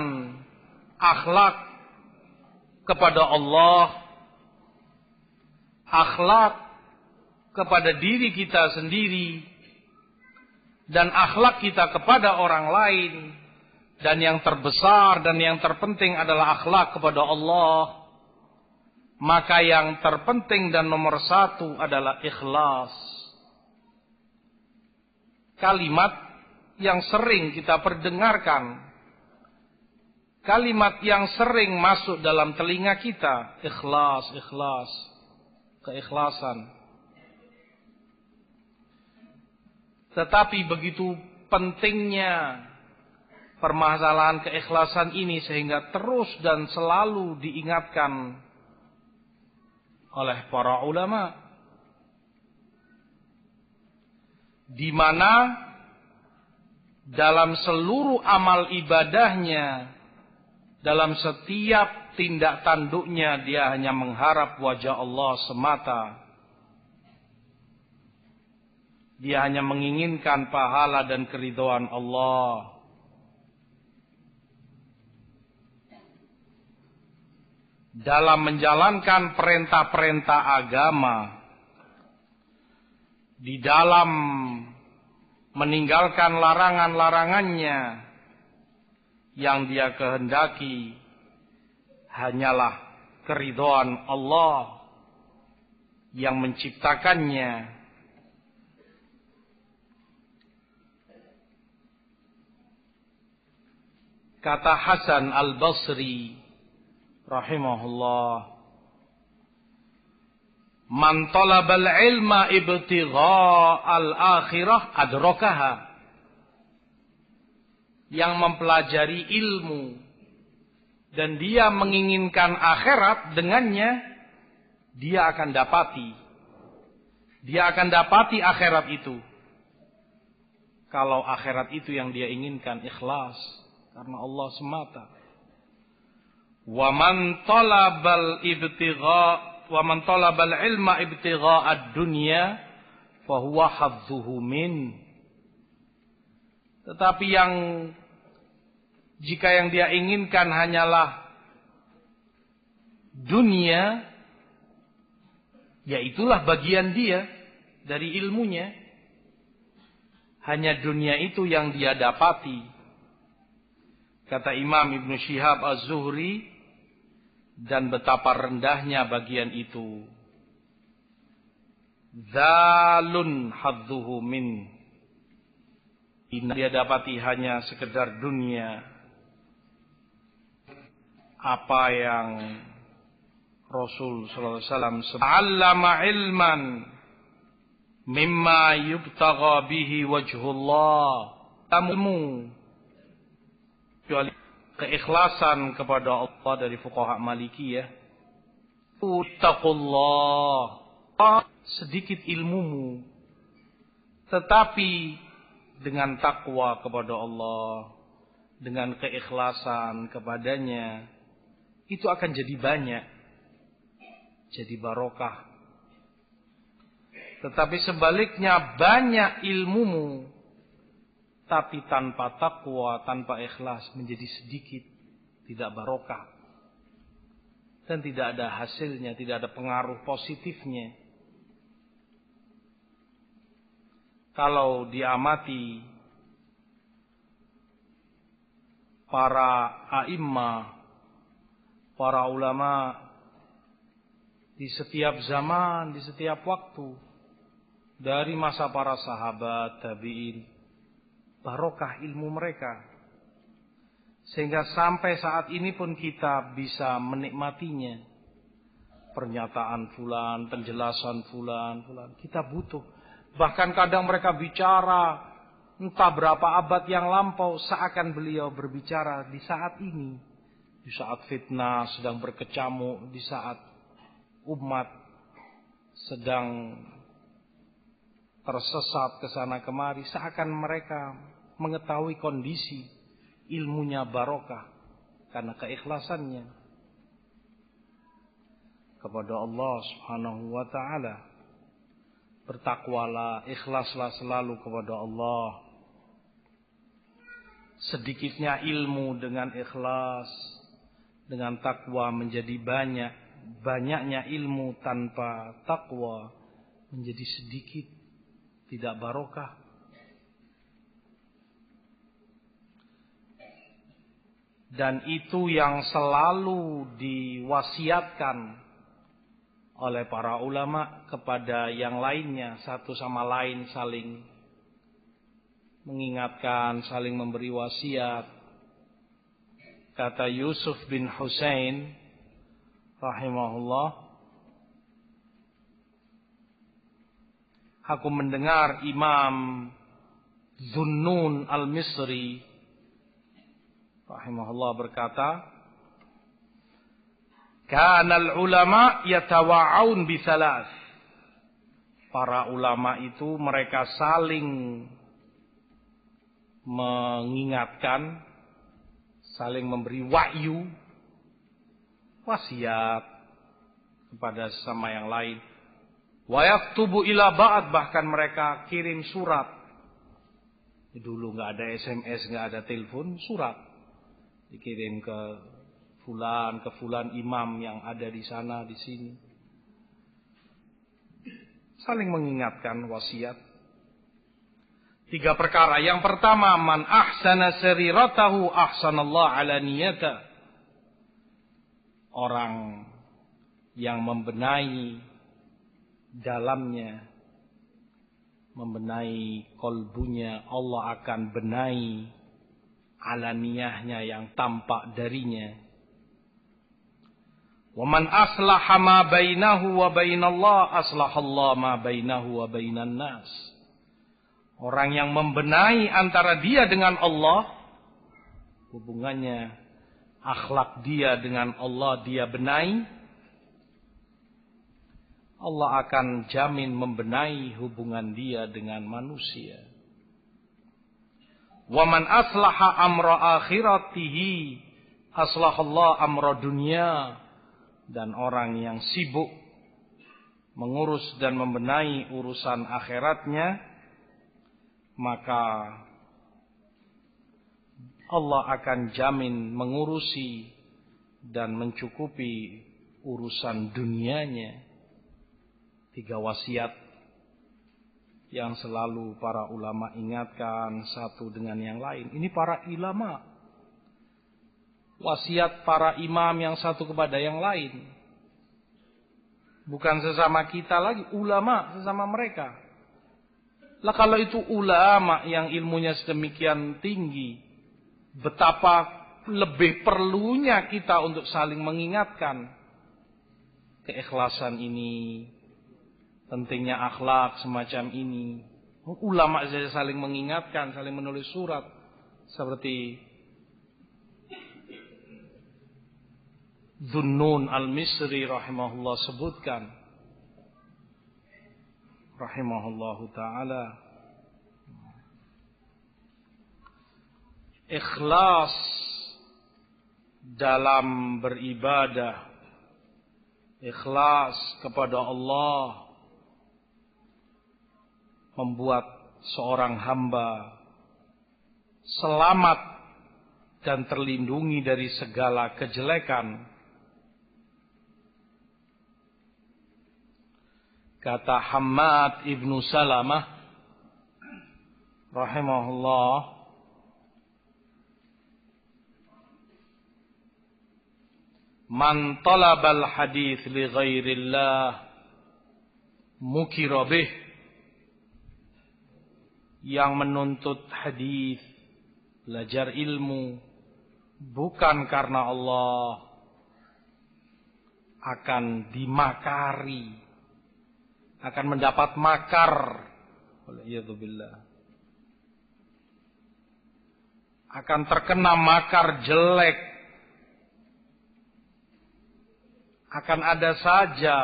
akhlak kepada Allah, akhlak kepada diri kita sendiri, dan akhlak kita kepada orang lain. Dan yang terbesar dan yang terpenting adalah akhlak kepada Allah. Maka yang terpenting dan nomor satu adalah ikhlas. Kalimat yang sering kita perdengarkan, kalimat yang sering masuk dalam telinga kita, ikhlas, ikhlas, keikhlasan. Tetapi begitu pentingnya permasalahan keikhlasan ini sehingga terus dan selalu diingatkan oleh para ulama, di mana dalam seluruh amal ibadahnya, dalam setiap tindak tanduknya, dia hanya mengharap wajah Allah semata. Dia hanya menginginkan pahala dan keridhaan Allah. Dalam menjalankan perintah-perintah agama, di dalam meninggalkan larangan-larangannya, yang dia kehendaki hanyalah keridhaan Allah yang menciptakannya. Kata Hasan Al-Basri rahimahullah, man talabal ilma ibtigha'al akhirah adrakaha. Yang mempelajari ilmu dan dia menginginkan akhirat dengannya, dia akan dapati. Dia akan dapati akhirat itu. Kalau akhirat itu yang dia inginkan ikhlas karena Allah semata. Wa man talabal ilma ibtigha'ad dunya fa huwa hadzuhu min. Tetapi jika yang dia inginkan hanyalah dunia, ya itulah bagian dia dari ilmunya. Hanya dunia itu yang dia dapati. Kata Imam Ibn Shihab Az-Zuhri, dan betapa rendahnya bagian itu. Zalun hadzuhu min. Dia dapati hanya sekedar dunia. Apa yang Rasul sallallahu alaihi wasallam allama ilman mimma yubtagha bihi wajhullah. Ilmu keikhlasan kepada Allah dari fuqaha Malikiyah. Uttaqullah. Sedikit ilmumu, tetapi dengan takwa kepada Allah, dengan keikhlasan kepadanya, itu akan jadi banyak, jadi barokah. Tetapi sebaliknya, banyak ilmumu tapi tanpa takwa, tanpa ikhlas, menjadi sedikit, tidak barokah, dan tidak ada hasilnya, tidak ada pengaruh positifnya. Kalau diamati para a'immah, para ulama di setiap zaman, di setiap waktu, dari masa para sahabat, tabi'in, barokah ilmu mereka. Sehingga sampai saat ini pun kita bisa menikmatinya. Pernyataan fulan, penjelasan fulan. Kita butuh. Bahkan kadang mereka bicara entah berapa abad yang lampau, seakan beliau berbicara di saat ini. Di saat fitnah sedang berkecamuk, di saat umat sedang tersesat ke sana kemari, seakan mereka mengetahui kondisi ilmunya barokah karena keikhlasannya kepada Allah Subhanahu wa taala. Bertakwalah, ikhlaslah selalu kepada Allah. Sedikitnya ilmu dengan ikhlas, dengan takwa menjadi banyak. Banyaknya ilmu tanpa takwa menjadi sedikit, tidak barokah. Dan itu yang selalu diwasiatkan oleh para ulama kepada yang lainnya, satu sama lain saling mengingatkan, saling memberi wasiat. Kata Yusuf bin Husain rahimahullah, aku mendengar Imam Zunnun al-Misri rahimahullah berkata, kanal ulama yatawa'un bisalas. Para ulama itu mereka saling mengingatkan, saling memberi wahyu, wasiat kepada sesama yang lain. Wa yaktubu ila ba'd, bahkan mereka kirim surat. Dulu nggak ada SMS, nggak ada telepon, surat dikirim ke fulan imam yang ada di sana di sini. Saling mengingatkan, wasiat. 3 perkara. Yang pertama, man ahsana sariratahu ahsanallahu ala niyata. Orang yang membenahi dalamnya, membenahi kolbunya, Allah akan benahi alaniyahnya yang tampak darinya. Wa man aslaha ma bainahu wa bainallah aslahallah ma bainahu wa bainan nas. Orang yang membenahi antara dia dengan Allah, hubungannya akhlak dia dengan Allah dia benahi, Allah akan jamin membenahi hubungan dia dengan manusia. Wa man aslaha amra akhiratihi aslahallah amra dunya. Dan orang yang sibuk mengurus dan membenahi urusan akhiratnya, maka Allah akan jamin mengurusi dan mencukupi urusan dunianya. 3 wasiat yang selalu para ulama ingatkan satu dengan yang lain. Ini para ulama. Wasiat para imam yang satu kepada yang lain. Bukan sesama kita lagi, ulama sesama mereka. Lah kalau itu ulama yang ilmunya sedemikian tinggi, betapa lebih perlunya kita untuk saling mengingatkan keikhlasan ini, pentingnya akhlak semacam ini. Ulama saja saling mengingatkan, saling menulis surat seperti Zunnun al-Misri rahimahullah sebutkan, rahimahullahu ta'ala, ikhlas dalam beribadah, ikhlas kepada Allah, membuat seorang hamba selamat dan terlindungi dari segala kejelekan. Kata Hammad ibnu Salamah rahimahullah, man talabal hadith li ghairillah mukira bih yang menuntut hadis, belajar ilmu bukan karena Allah, akan dimakari, akan mendapat makar, waliyadzubillah, akan terkena makar jelek, akan ada saja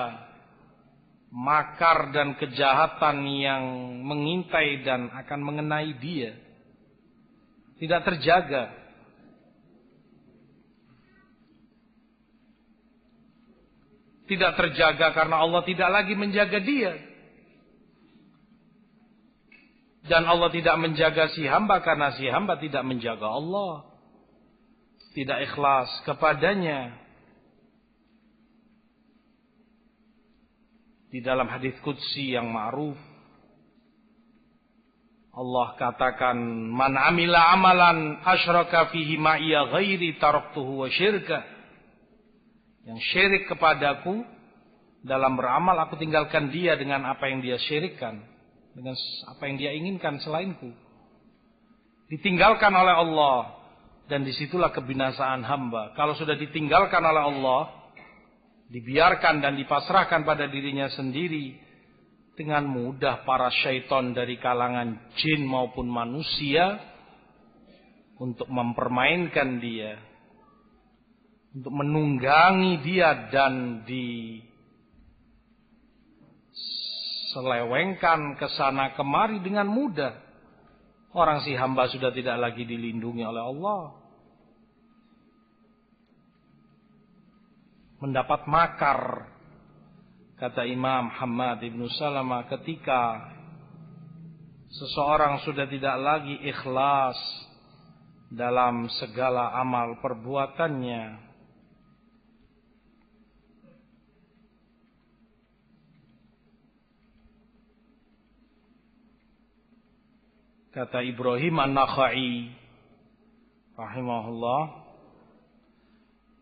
makar dan kejahatan yang mengintai dan akan mengenai dia. Tidak terjaga. Tidak terjaga karena Allah tidak lagi menjaga dia. Dan Allah tidak menjaga si hamba karena si hamba tidak menjaga Allah. Tidak ikhlas kepadanya. Di dalam hadis qudsi yang ma'ruf, Allah katakan, "Man amila amalan asyraka fihi ma'iya ghairi taraktuhu wa syirka." Yang syirik kepadaku dalam beramal, aku tinggalkan dia dengan apa yang dia syirikkan, dengan apa yang dia inginkan selainku. Ditinggalkan oleh Allah, dan disitulah kebinasaan hamba. Kalau sudah ditinggalkan oleh Allah, dibiarkan dan dipasrahkan pada dirinya sendiri, dengan mudah para syaitan dari kalangan jin maupun manusia untuk mempermainkan dia, untuk menunggangi dia dan diselewengkan ke sana kemari dengan mudah. Orang si hamba sudah tidak lagi dilindungi oleh Allah, mendapat makar. Kata Imam Hammad ibn Salamah, ketika seseorang sudah tidak lagi ikhlas dalam segala amal perbuatannya, kata Ibrahim An-Nakhai rahimahullah,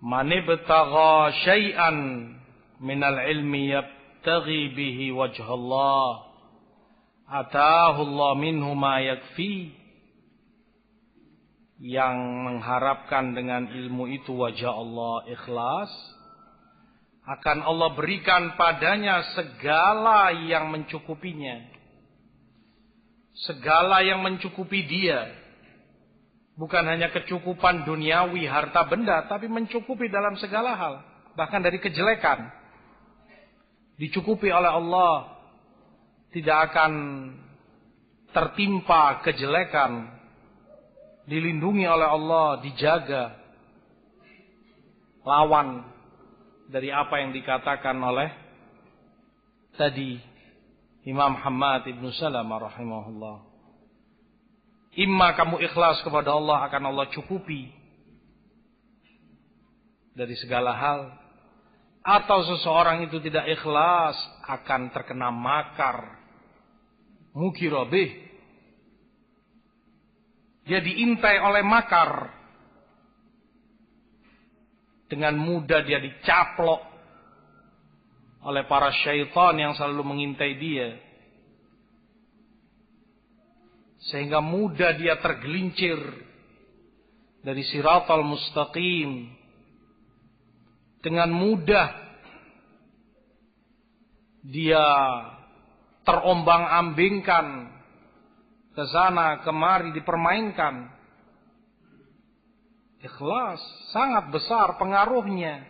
"Man ibtagha syai'an minal ilmi yabtaghi bihi wajha Allah, ataahu Allah minhu ma yakfi." Yang mengharapkan dengan ilmu itu wajah Allah, ikhlas, akan Allah berikan padanya segala yang mencukupinya. Segala yang mencukupi dia. Bukan hanya kecukupan duniawi, harta benda, tapi mencukupi dalam segala hal. Bahkan dari kejelekan. Dicukupi oleh Allah. Tidak akan tertimpa kejelekan. Dilindungi oleh Allah, dijaga. Lawan dari apa yang dikatakan oleh tadi Imam Hammad ibn Salamah rahimahullah. Imma kamu ikhlas kepada Allah, akan Allah cukupi dari segala hal. Atau seseorang itu tidak ikhlas, akan terkena makar. Mukirabih. Dia diintai oleh makar. Dengan mudah dia dicaplok oleh para syaitan yang selalu mengintai dia. Sehingga mudah dia tergelincir dari siratal mustaqim. Dengan mudah dia terombang-ambingkan ke sana kemari, dipermainkan. Ikhlas sangat besar pengaruhnya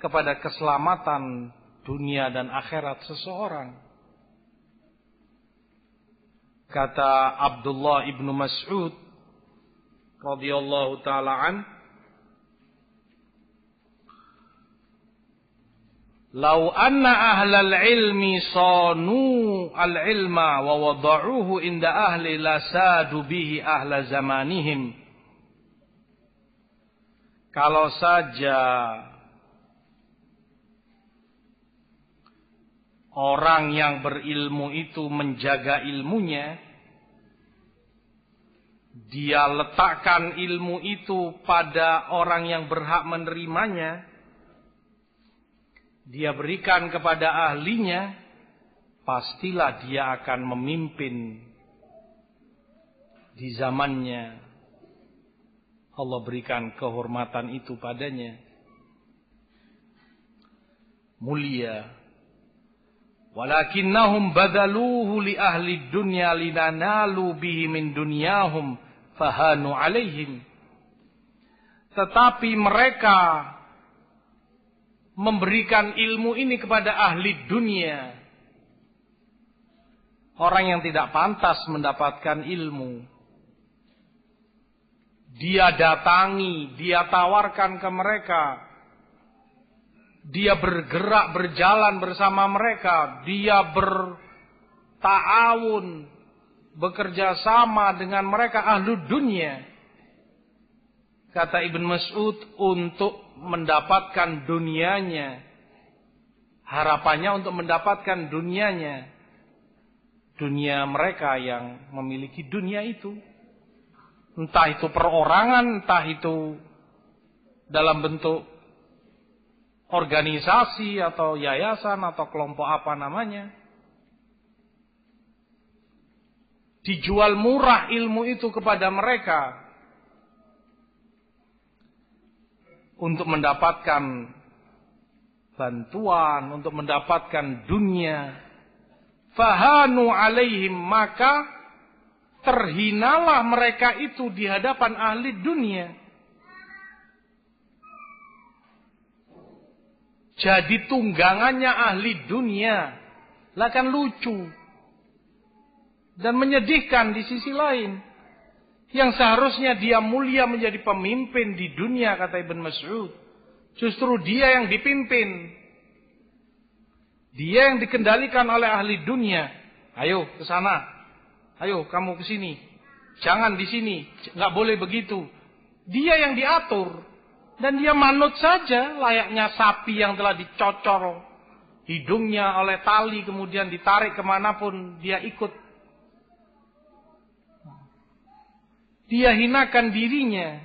kepada keselamatan dunia dan akhirat seseorang. Kata Abdullah ibnu Mas'ud radhiyallahu ta'ala an, "Lau anna ahlal ilmi sanu al-ilma wa wada'uhu inda ahli lasadu bihi ahla zamanihim." Kalau saja orang yang berilmu itu menjaga ilmunya, dia letakkan ilmu itu pada orang yang berhak menerimanya, dia berikan kepada ahlinya, pastilah dia akan memimpin di zamannya Allah berikan kehormatan itu padanya, mulia. Walakinnahum badaluhu li ahli dunya linanalu bihi min dunyahum fahanu alaihim. Tetapi mereka memberikan ilmu ini kepada ahli dunia, orang yang tidak pantas mendapatkan ilmu. Dia datangi, dia tawarkan ke mereka, dia bergerak berjalan bersama mereka, dia berta'awun, bekerja sama dengan mereka ahli dunia. Kata Ibn Mas'ud, untuk mendapatkan dunianya, harapannya untuk mendapatkan dunianya, dunia mereka yang memiliki dunia itu, entah itu perorangan, entah itu dalam bentuk organisasi atau yayasan atau kelompok apa namanya, dijual murah ilmu itu kepada mereka untuk mendapatkan bantuan, untuk mendapatkan dunia. Fahanu alaihim, maka terhinalah mereka itu di hadapan ahli dunia. Jadi tunggangannya ahli dunia. Lah kan lucu dan menyedihkan di sisi lain. Yang seharusnya dia mulia menjadi pemimpin di dunia, kata Ibn Mas'ud, justru dia yang dipimpin. Dia yang dikendalikan oleh ahli dunia. Ayo ke sana. Ayo kamu ke sini. Jangan di sini. Enggak boleh begitu. Dia yang diatur. Dan dia manut saja layaknya sapi yang telah dicocor hidungnya oleh tali kemudian ditarik kemanapun dia ikut. Dia hinakan dirinya.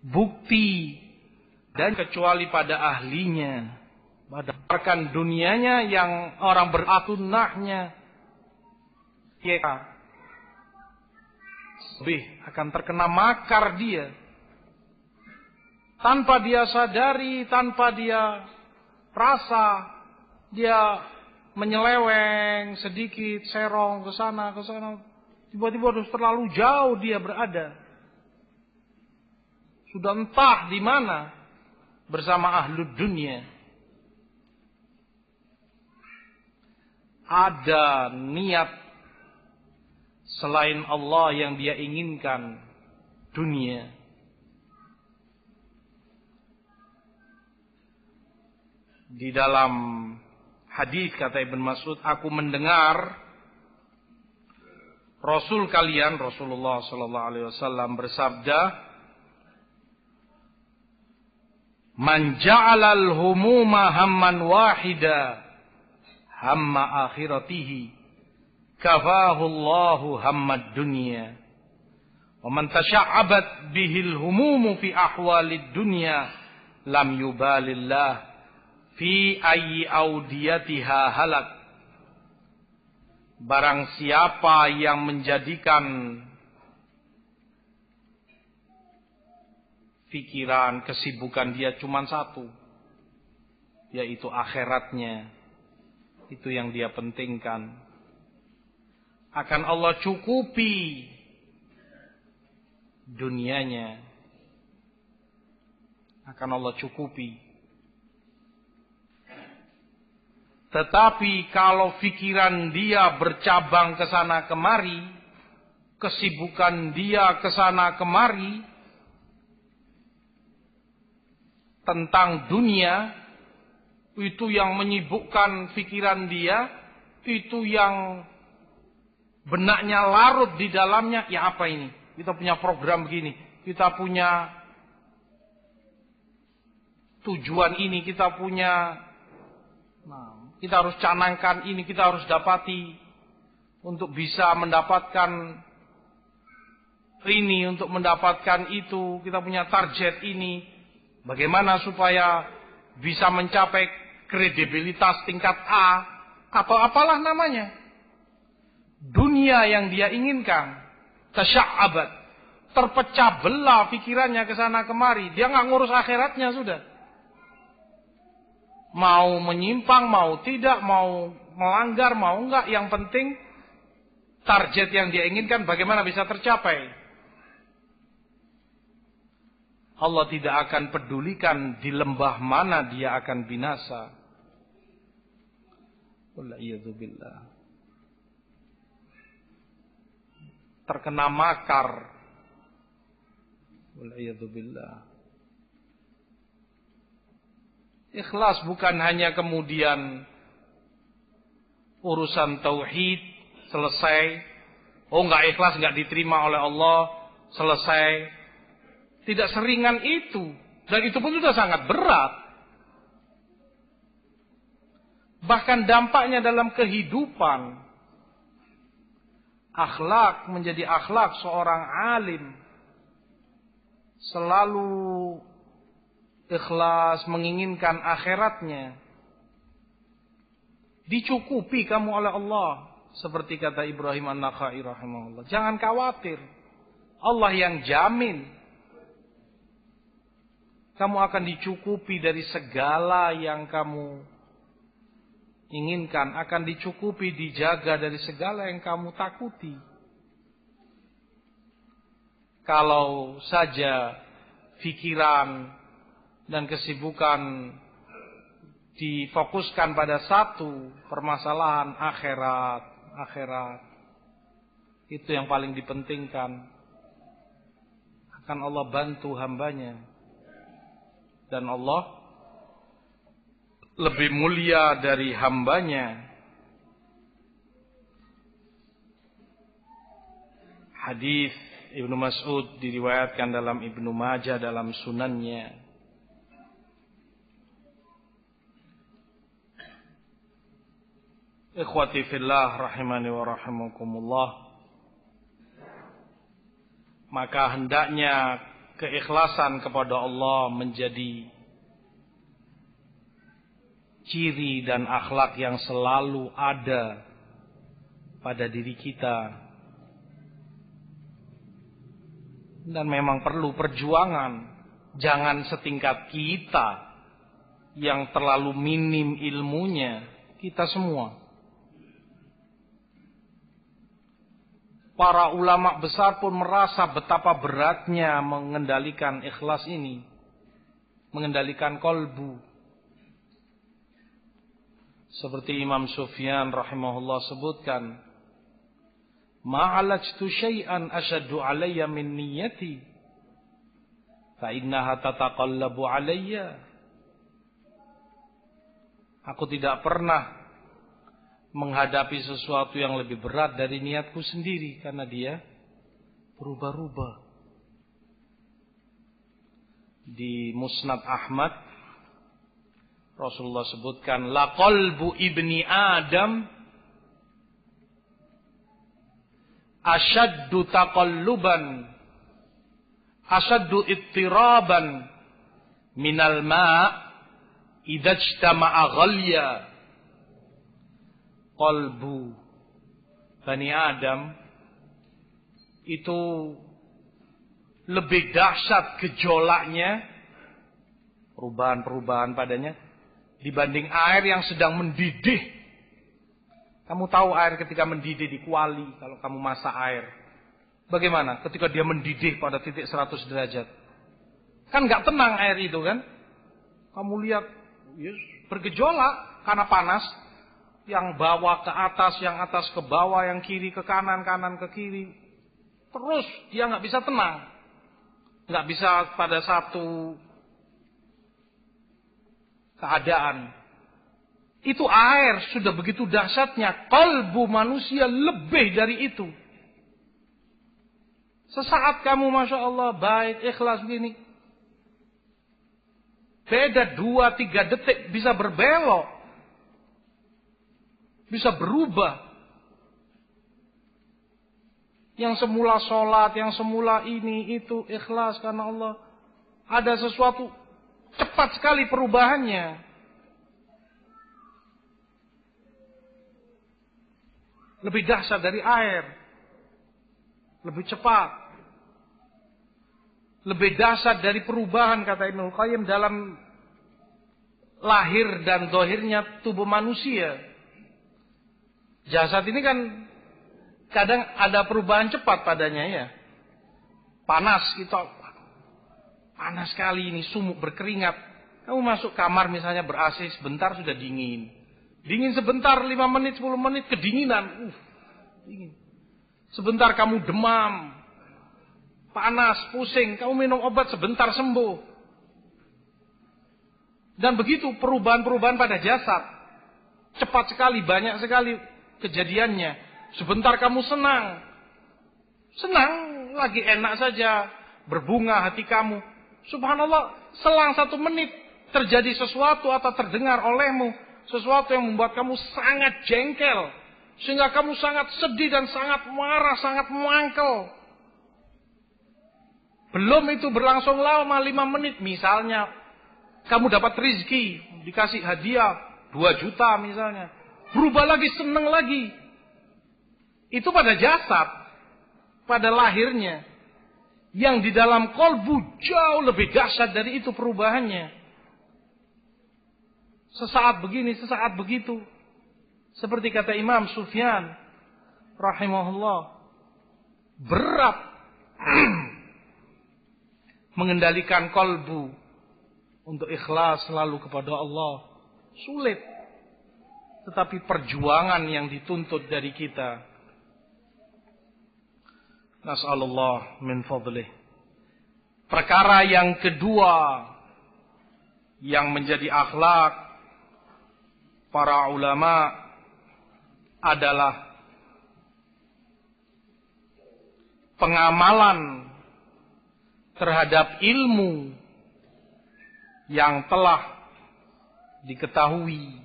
Bukti dan kecuali pada ahlinya. Berdasarkan dunianya yang orang beratunahnya. Ya. Lebih akan terkena makar dia. Tanpa dia sadari, tanpa dia rasa, dia menyeleweng sedikit, serong ke sana, ke sana. Tiba-tiba harus terlalu jauh dia berada. Sudah entah di mana bersama ahlu dunia. Ada niat selain Allah yang dia inginkan, dunia. Di dalam hadis kata Ibn Mas'ud, aku mendengar Rasul kalian, Rasulullah sallallahu alaihi wasallam bersabda, "Man ja'alal humuma hamman wahida, hamma akhiratihi, kafahu Allahu hammad dunya. Wa man tasha'abat bihil humumu fi ahwalid dunya, lam yubalillah fi ayyi audiyatiha halak." Barang siapa yang menjadikan pikiran, kesibukan dia cuma satu, yaitu akhiratnya, itu yang dia pentingkan, akan Allah cukupi dunianya, akan Allah cukupi. Tetapi kalau pikiran dia bercabang ke sana kemari, kesibukan dia ke sana kemari tentang dunia, itu yang menyibukkan pikiran dia, itu yang benaknya larut di dalamnya. Ya apa ini? Kita punya program begini, kita punya tujuan ini, kita punya, kita harus canangkan ini, kita harus dapati untuk bisa mendapatkan ini, untuk mendapatkan itu, kita punya target ini. Bagaimana supaya bisa mencapai kredibilitas tingkat A atau apalah namanya. dunia yang dia inginkan. Tasya'abat, terpecah belah pikirannya ke sana kemari. Dia nggak ngurus akhiratnya sudah. Mau menyimpang, mau tidak, mau melanggar, mau enggak. Yang penting target yang dia inginkan bagaimana bisa tercapai. Allah tidak akan pedulikan di lembah mana dia akan binasa. Wallahiyadzubillah. Terkena makar. Wallahiyadzubillah. Ikhlas bukan hanya kemudian urusan tauhid selesai. Oh, enggak ikhlas, enggak diterima oleh Allah, selesai. Tidak seringan itu. Dan itu pun sudah sangat berat. Bahkan dampaknya dalam kehidupan. Akhlak menjadi akhlak seorang alim. Selalu ikhlas menginginkan akhiratnya. Dicukupi kamu oleh Allah. Seperti kata Ibrahim An-Nakhai rahimahullah. Jangan khawatir. Allah yang jamin. Kamu akan dicukupi dari segala yang kamu inginkan. Akan dicukupi, dijaga dari segala yang kamu takuti. Kalau saja pikiran dan kesibukan difokuskan pada satu permasalahan akhirat. Itu yang paling dipentingkan. Akan Allah bantu hambanya. Dan Allah lebih mulia dari hambanya. Hadis Ibnu Mas'ud diriwayatkan dalam Ibnu Majah dalam sunannya. Ikhwati fillah rahimani wa rahimakumullah. Maka hendaknya keikhlasan kepada Allah menjadi ciri dan akhlak yang selalu ada pada diri kita. Dan memang perlu perjuangan. Jangan setingkat kita yang terlalu minim ilmunya. Kita semua. Para ulama besar pun merasa betapa beratnya mengendalikan ikhlas ini. Mengendalikan kolbu. Seperti Imam Sufyan rahimahullah sebutkan. Ma'alajtu syai'an asyaddu alayya min niyati. Fa'innaha tataqallabu alayya. Aku tidak pernah menghadapi sesuatu yang lebih berat dari niatku sendiri. Karena dia berubah-ubah. Di Musnad Ahmad Rasulullah sebutkan la qalbu ibni Adam asyaddu taqalluban asyaddu ittiraban minal ma' idza ijtama'a ghalya. Qalbu Bani Adam itu lebih dahsyat gejolaknya, perubahan-perubahan padanya dibanding air yang sedang mendidih. Kamu tahu air ketika mendidih di kuali, kalau kamu masak air, bagaimana ketika dia mendidih pada titik 100 derajat? Kan gak tenang air itu kan? Kamu lihat bergejolak karena panas. Yang bawah ke atas, yang atas ke bawah, yang kiri ke kanan, kanan ke kiri. Terus dia gak bisa tenang. Gak bisa pada satu keadaan. Itu air sudah begitu dahsyatnya. Kalbu manusia lebih dari itu. Sesaat kamu Masya Allah baik, ikhlas begini. Beda 2-3 detik bisa berbelok. Bisa berubah. Yang semula sholat, yang semula ini, itu, ikhlas karena Allah. Ada sesuatu, cepat sekali perubahannya. lebih dahsyat dari air, lebih cepat, lebih dahsyat dari perubahan, kata Ibnu Qayyim, dalam lahir dan zahirnya tubuh manusia. Jasad ini kan kadang ada perubahan cepat padanya ya. Panas, kita panas sekali ini, sumuk, berkeringat. Kamu masuk kamar misalnya ber-AC sebentar sudah dingin. Dingin sebentar, 5 menit, 10 menit, kedinginan. Dingin. Sebentar kamu demam, panas, pusing, kamu minum obat sebentar sembuh. Dan begitu perubahan-perubahan pada jasad. Cepat sekali, banyak sekali kejadiannya. Sebentar kamu senang, lagi enak saja, berbunga hati kamu. Subhanallah, selang 1 menit terjadi sesuatu atau terdengar olehmu sesuatu yang membuat kamu sangat jengkel, sehingga kamu sangat sedih dan sangat marah, sangat mangkel. Belum itu berlangsung lama, 5 menit misalnya, kamu dapat rezeki, dikasih hadiah 2 juta misalnya, berubah lagi, seneng lagi. Itu pada jasad, pada lahirnya. Yang di dalam kolbu jauh lebih dahsyat dari itu perubahannya. Sesaat begini, sesaat begitu. Seperti kata Imam Sufyan rahimahullah, berat mengendalikan kolbu untuk ikhlas selalu kepada Allah. Sulit. Tetapi perjuangan yang dituntut dari kita. Nas'alullah min fadlih. Perkara yang kedua yang menjadi akhlak para ulama adalah pengamalan terhadap ilmu yang telah diketahui,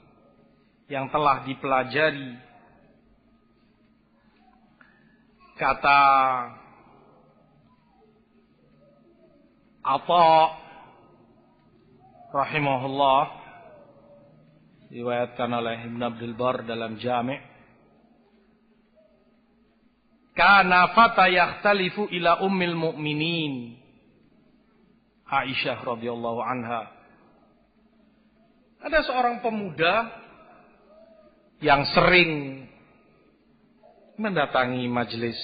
yang telah dipelajari. Kata Atha rahimahullah, riwayatkan oleh Ibn Abdul Bar dalam Jami', kana fata yakhtalifu ila ummil mu'minin Aisyah radhiyallahu anha. Ada seorang pemuda yang sering mendatangi majelis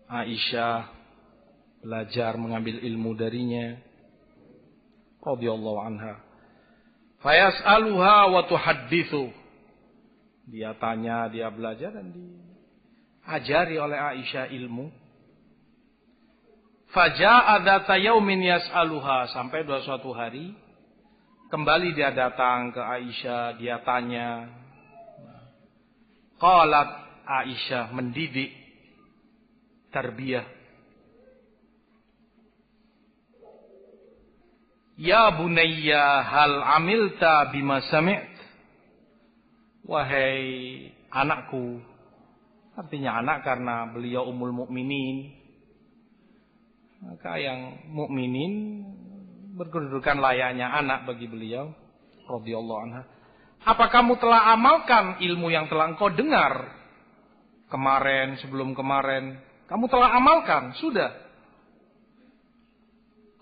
Aisyah, belajar mengambil ilmu darinya radhiyallahu anha. Fayas'aluha wa tuhadditsu. Dia tanya, dia belajar dan diajari oleh Aisyah ilmu. Faja'a dzata yaumin yas'aluha, sampai suatu hari kembali dia datang ke Aisyah, dia tanya. Qalat, Aisyah mendidik, tarbiyah. Ya bunayya hal amilta bima sami't. Wahai anakku, artinya anak karena beliau ummul mukminin. Maka yang mukminin berkedudukan layaknya anak bagi beliau radhiyallahu anha. Apa kamu telah amalkan ilmu yang telah engkau dengar kemarin, sebelum kemarin? Kamu telah amalkan? Sudah.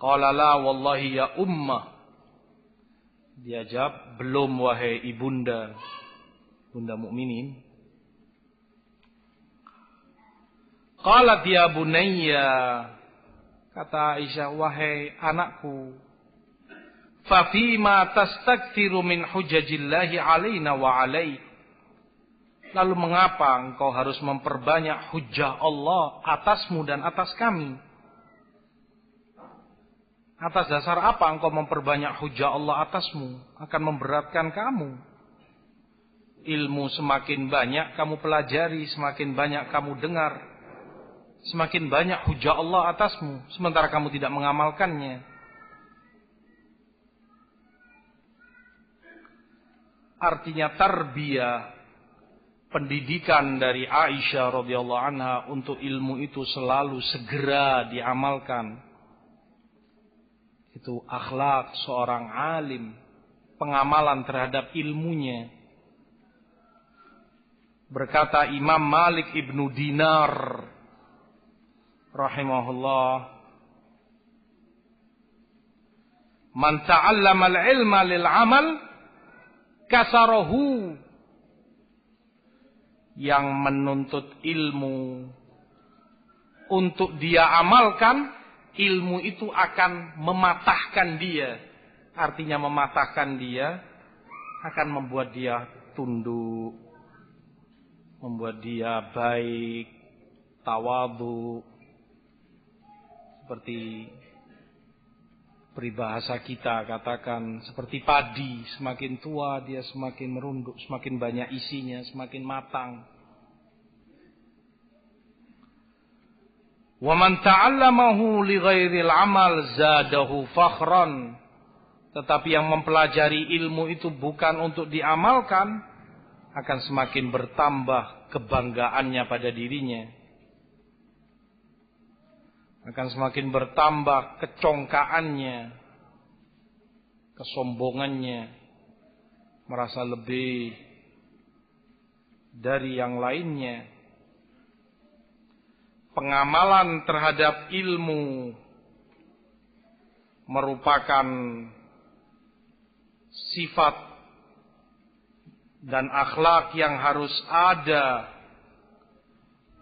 Qala la wallahi ya ummah. Dia jawab, belum wahai ibunda, bunda mukminin. Qalat ya bunayya, kata Aisyah, wahai anakku, fa fima tastakthiru min hujajillahi alaina wa alaik. Lalu mengapa engkau harus memperbanyak hujjah Allah atasmu dan atas kami? Atas dasar apa engkau memperbanyak hujjah Allah atasmu? Akan memberatkan kamu. Ilmu semakin banyak kamu pelajari, semakin banyak kamu dengar, semakin banyak hujjah Allah atasmu, sementara kamu tidak mengamalkannya. Artinya tarbiyah, pendidikan dari Aisyah radhiyallahu anha untuk ilmu itu selalu segera diamalkan. Itu akhlak seorang alim, pengamalan terhadap ilmunya. Berkata Imam Malik ibnu Dinar rahimahullah, man ta'allama al-ilma lil amal kasarahu. Yang menuntut ilmu untuk dia amalkan, ilmu itu akan mematahkan dia. Artinya mematahkan dia akan membuat dia tunduk, membuat dia baik, tawadhu. Seperti peribahasa kita katakan, seperti padi, semakin tua dia semakin merunduk, semakin banyak isinya, semakin matang. Wa man ta'allamahu li ghairil amal zadahu fakhran. Tetapi yang mempelajari ilmu itu bukan untuk diamalkan, akan semakin bertambah kebanggaannya pada dirinya. Akan semakin bertambah kecongkaannya, kesombongannya, merasa lebih dari yang lainnya. Pengamalan terhadap ilmu merupakan sifat dan akhlak yang harus ada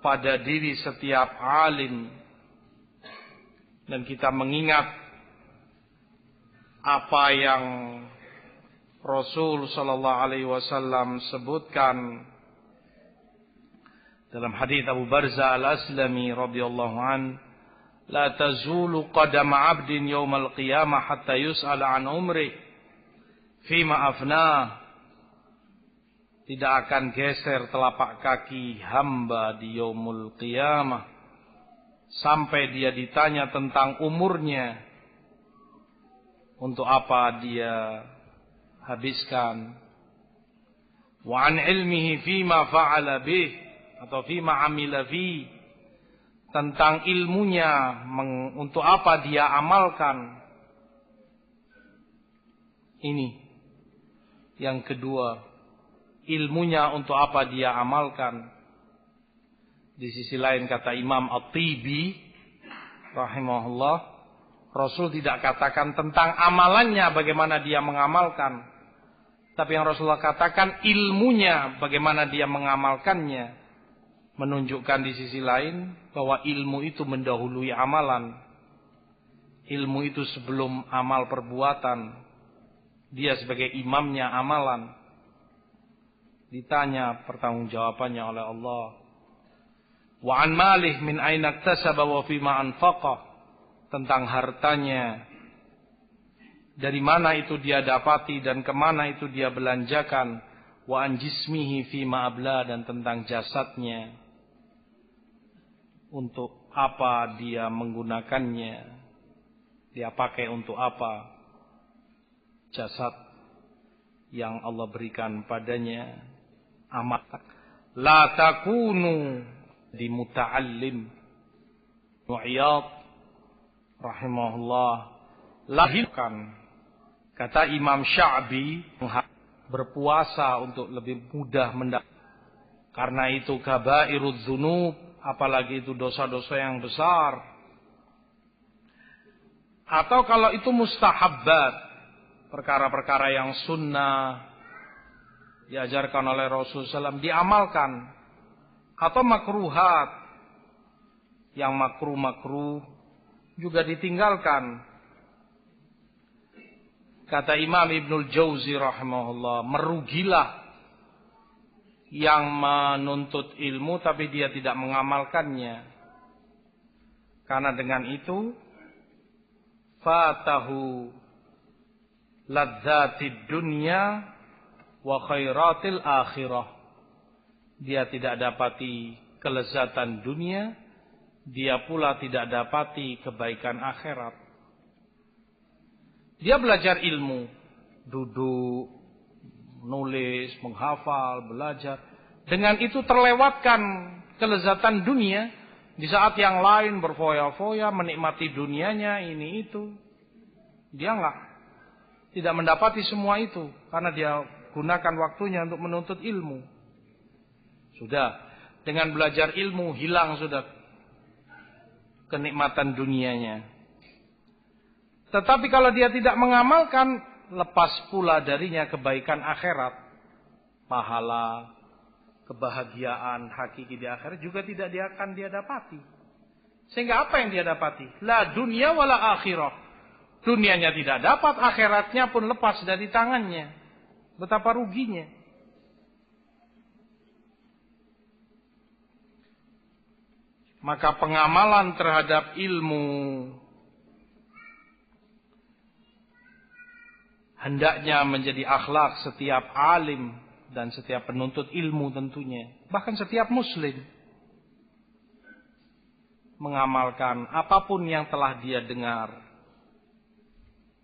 pada diri setiap alim. Dan kita mengingat apa yang Rasul sallallahu alaihi wasallam sebutkan dalam hadis Abu Barza Al-Aslami radhiyallahu an, la tazulu qadama 'abdin yaumal qiyamah hatta yus'ala an umri fima afnah. Tidak akan geser telapak kaki hamba di yaumul qiyamah sampai dia ditanya tentang umurnya, untuk apa dia habiskan. Wa an ilmihi fima fa'ala bih, atau fima amila fi, tentang ilmunya untuk apa dia amalkan. Ini yang kedua, ilmunya untuk apa dia amalkan. Di sisi lain kata Imam At-Tibi rahimahullah, Rasul tidak katakan tentang amalannya bagaimana dia mengamalkan, tapi yang Rasulullah katakan ilmunya bagaimana dia mengamalkannya. Menunjukkan di sisi lain bahwa ilmu itu mendahului amalan. Ilmu itu sebelum amal perbuatan. Dia sebagai imamnya amalan. Ditanya pertanggungjawabannya oleh Allah. Wa an malih min aina iktasaba wa fima anfaqa, tentang hartanya, dari mana itu dia dapati dan kemana itu dia belanjakan. Wa an jismihi fima abla, dan tentang jasadnya, untuk apa dia menggunakannya, dia pakai untuk apa jasad yang Allah berikan padanya. Amat la takunu di muta'allim. Mu'iyad rahimahullah lahirkan, kata Imam Sya'bi, berpuasa untuk lebih mudah karena itu kabairudz dzunub, apalagi itu dosa-dosa yang besar. Atau kalau itu mustahabbat, perkara-perkara yang sunnah diajarkan oleh Rasulullah SAW diamalkan. Atau makruhat, yang makruh-makruh juga ditinggalkan. Kata Imam Ibnul Jauzi rahimahullah, merugilah yang menuntut ilmu tapi dia tidak mengamalkannya. Karena dengan itu fatahu ladzatid dunya wa khairatil akhirah. Dia tidak dapati kelezatan dunia, dia pula tidak dapati kebaikan akhirat. Dia belajar ilmu, duduk, nulis, menghafal, belajar. Dengan itu terlewatkan kelezatan dunia. Di saat yang lain berfoya-foya, menikmati dunianya, ini itu. Dia tidak mendapati semua itu. Karena dia gunakan waktunya untuk menuntut ilmu. Sudah, dengan belajar ilmu hilang sudah kenikmatan dunianya. Tetapi kalau dia tidak mengamalkan, lepas pula darinya kebaikan akhirat, pahala, kebahagiaan hakiki di akhirat juga tidak akan dia dapati. Sehingga apa yang dia dapati? La dunia wala akhirah. Dunianya tidak dapat, akhiratnya pun lepas dari tangannya. Betapa ruginya. Maka pengamalan terhadap ilmu hendaknya menjadi akhlak setiap alim dan setiap penuntut ilmu tentunya. Bahkan setiap muslim. Mengamalkan apapun yang telah dia dengar.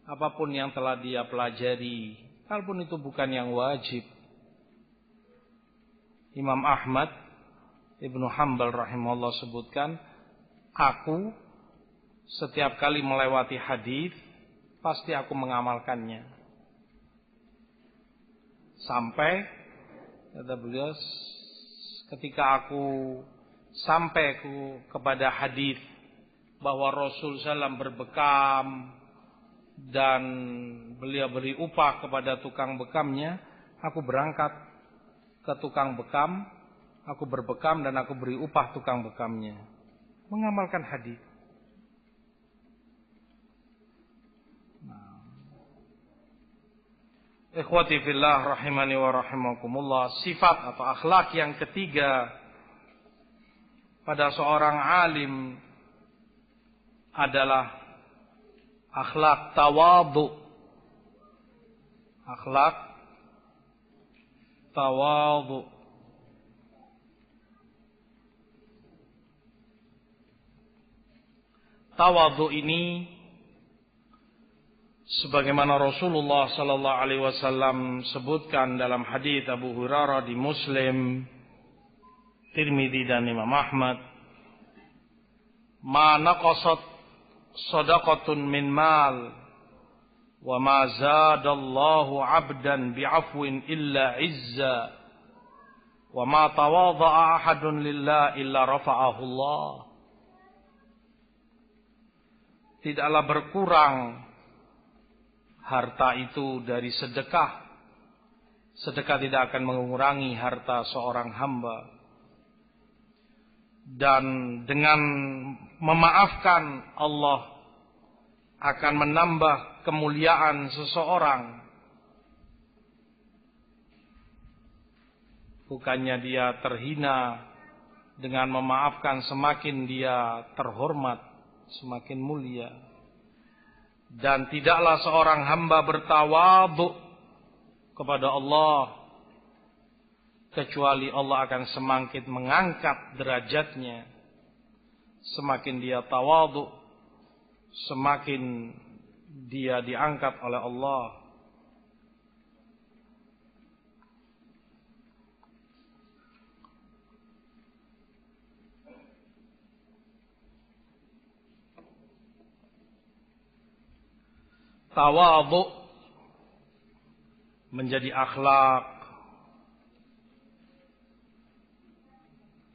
Apapun yang telah dia pelajari. Walaupun itu bukan yang wajib. Imam Ahmad Ibnu Hanbal rahimahullah sebutkan, aku setiap kali melewati hadis pasti aku mengamalkannya. Sampai kata beliau, ketika aku sampai kepada hadis bahwa Rasul SAW berbekam dan beliau beri upah kepada tukang bekamnya, aku berangkat ke tukang bekam. Aku berbekam dan aku beri upah tukang bekamnya. Mengamalkan hadis. Ikhwati fillah rahimani wa rahimakumullah. Sifat atau akhlak yang ketiga pada seorang alim adalah akhlak tawadhu. Akhlak tawadhu. Tawadhu ini sebagaimana Rasulullah sallallahu alaihi wasallam sebutkan dalam hadis Abu Hurairah di Muslim, Tirmidzi dan Imam Ahmad, ma naqasat shadaqatun min mal wa ma zadallahu 'abdan bi'afwin illa 'izza wa ma tawadha'a ahadun lillah illa rafa'ahu Allah. Tidaklah berkurang harta itu dari sedekah. Sedekah tidak akan mengurangi harta seorang hamba. Dan dengan memaafkan Allah akan menambah kemuliaan seseorang. Bukannya dia terhina, dengan memaafkan semakin dia terhormat, semakin mulia. Dan tidaklah seorang hamba bertawadhu kepada Allah kecuali Allah akan semakin mengangkat derajatnya. Semakin dia tawadhu, semakin dia diangkat oleh Allah. Tawadhu menjadi akhlak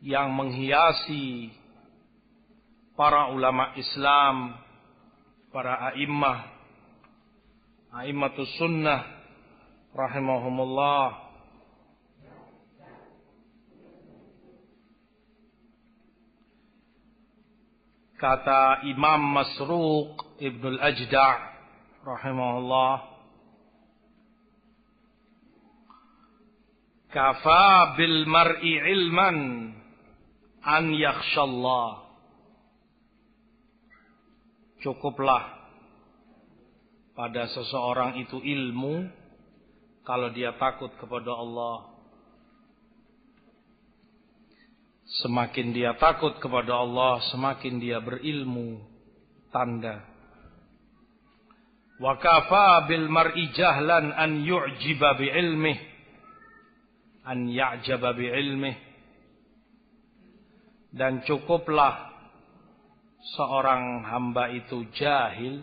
yang menghiasi para ulama Islam, para a'immatus sunnah rahimahumullah. Kata Imam Masruq Ibnul Ajda' rahimahullah, kafa bil mar'i ilman an yakhshallah. Cukuplah pada seseorang itu ilmu kalau dia takut kepada Allah. Semakin dia takut kepada Allah, semakin dia berilmu. Tanda. Wa kafa bil mar'i jahlan an yu'jiba bi ilmih, an ya'jaba bi ilmih. Dan cukuplah seorang hamba itu jahil,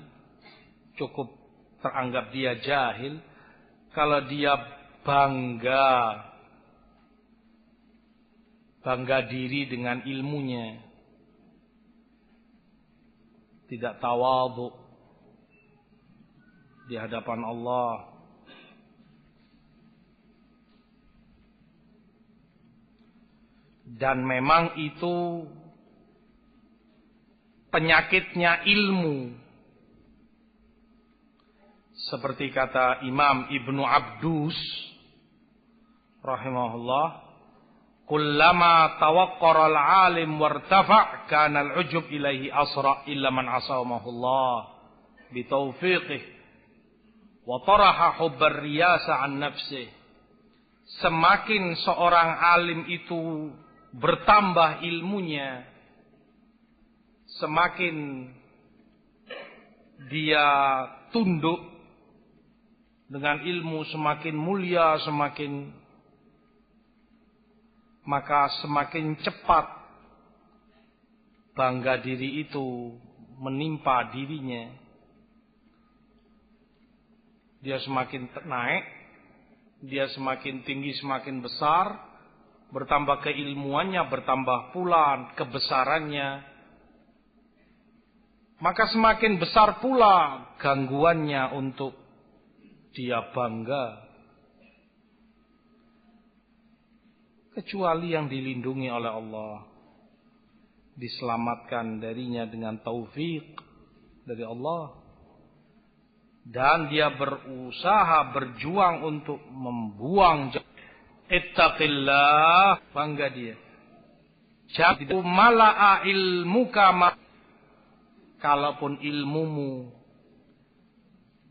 cukup teranggap dia jahil kalau dia bangga bangga diri dengan ilmunya, tidak tawadhu di hadapan Allah. Dan memang itu penyakitnya ilmu. Seperti kata Imam Ibnu Abdus rahimahullah, kullama tawaqqara al-alim wartafa' kana al-ujub ilaihi asra illa man asamahullah bi taufiqih wa taraha hubbar riyasa an nafsih. Semakin seorang alim itu bertambah ilmunya, semakin dia tunduk dengan ilmu, semakin mulia, maka semakin cepat bangga diri itu menimpa dirinya. Dia semakin naik, dia semakin tinggi, semakin besar, bertambah keilmuannya, bertambah pula kebesarannya, maka semakin besar pula gangguannya untuk dia bangga. Kecuali yang dilindungi oleh Allah, diselamatkan darinya dengan taufik dari Allah, dan dia berusaha, berjuang untuk membuang. Ittaqillah, bangga dia. Jadi mala'a ilmuka, kalaupun ilmumu,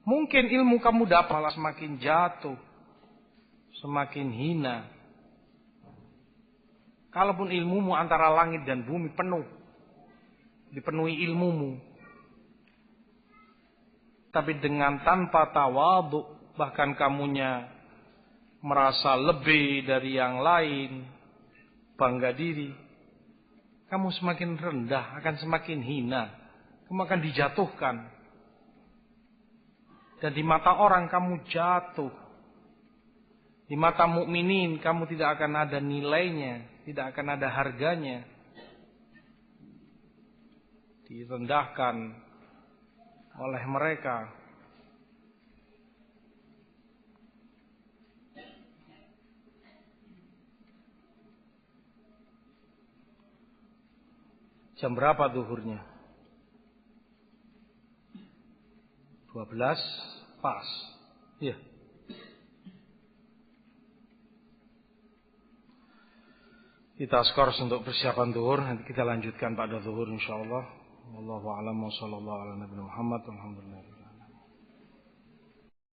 mungkin ilmu kamu dapat malah semakin jatuh, semakin hina. Kalaupun ilmumu antara langit dan bumi penuh, dipenuhi ilmumu, tapi dengan tanpa tawadhu, bahkan kamunya merasa lebih dari yang lain, bangga diri, kamu semakin rendah, akan semakin hina, kamu akan dijatuhkan. Dan di mata orang kamu jatuh, di mata mukminin kamu tidak akan ada nilainya, tidak akan ada harganya. Direndahkan oleh mereka. Jam berapa zuhurnya? 12 pas. Iya. Kita skor untuk persiapan zuhur, nanti kita lanjutkan pada zuhur insyaallah. Wallahu a'lam wa sallallahu ala nabiyina Muhammad walhamdulillah.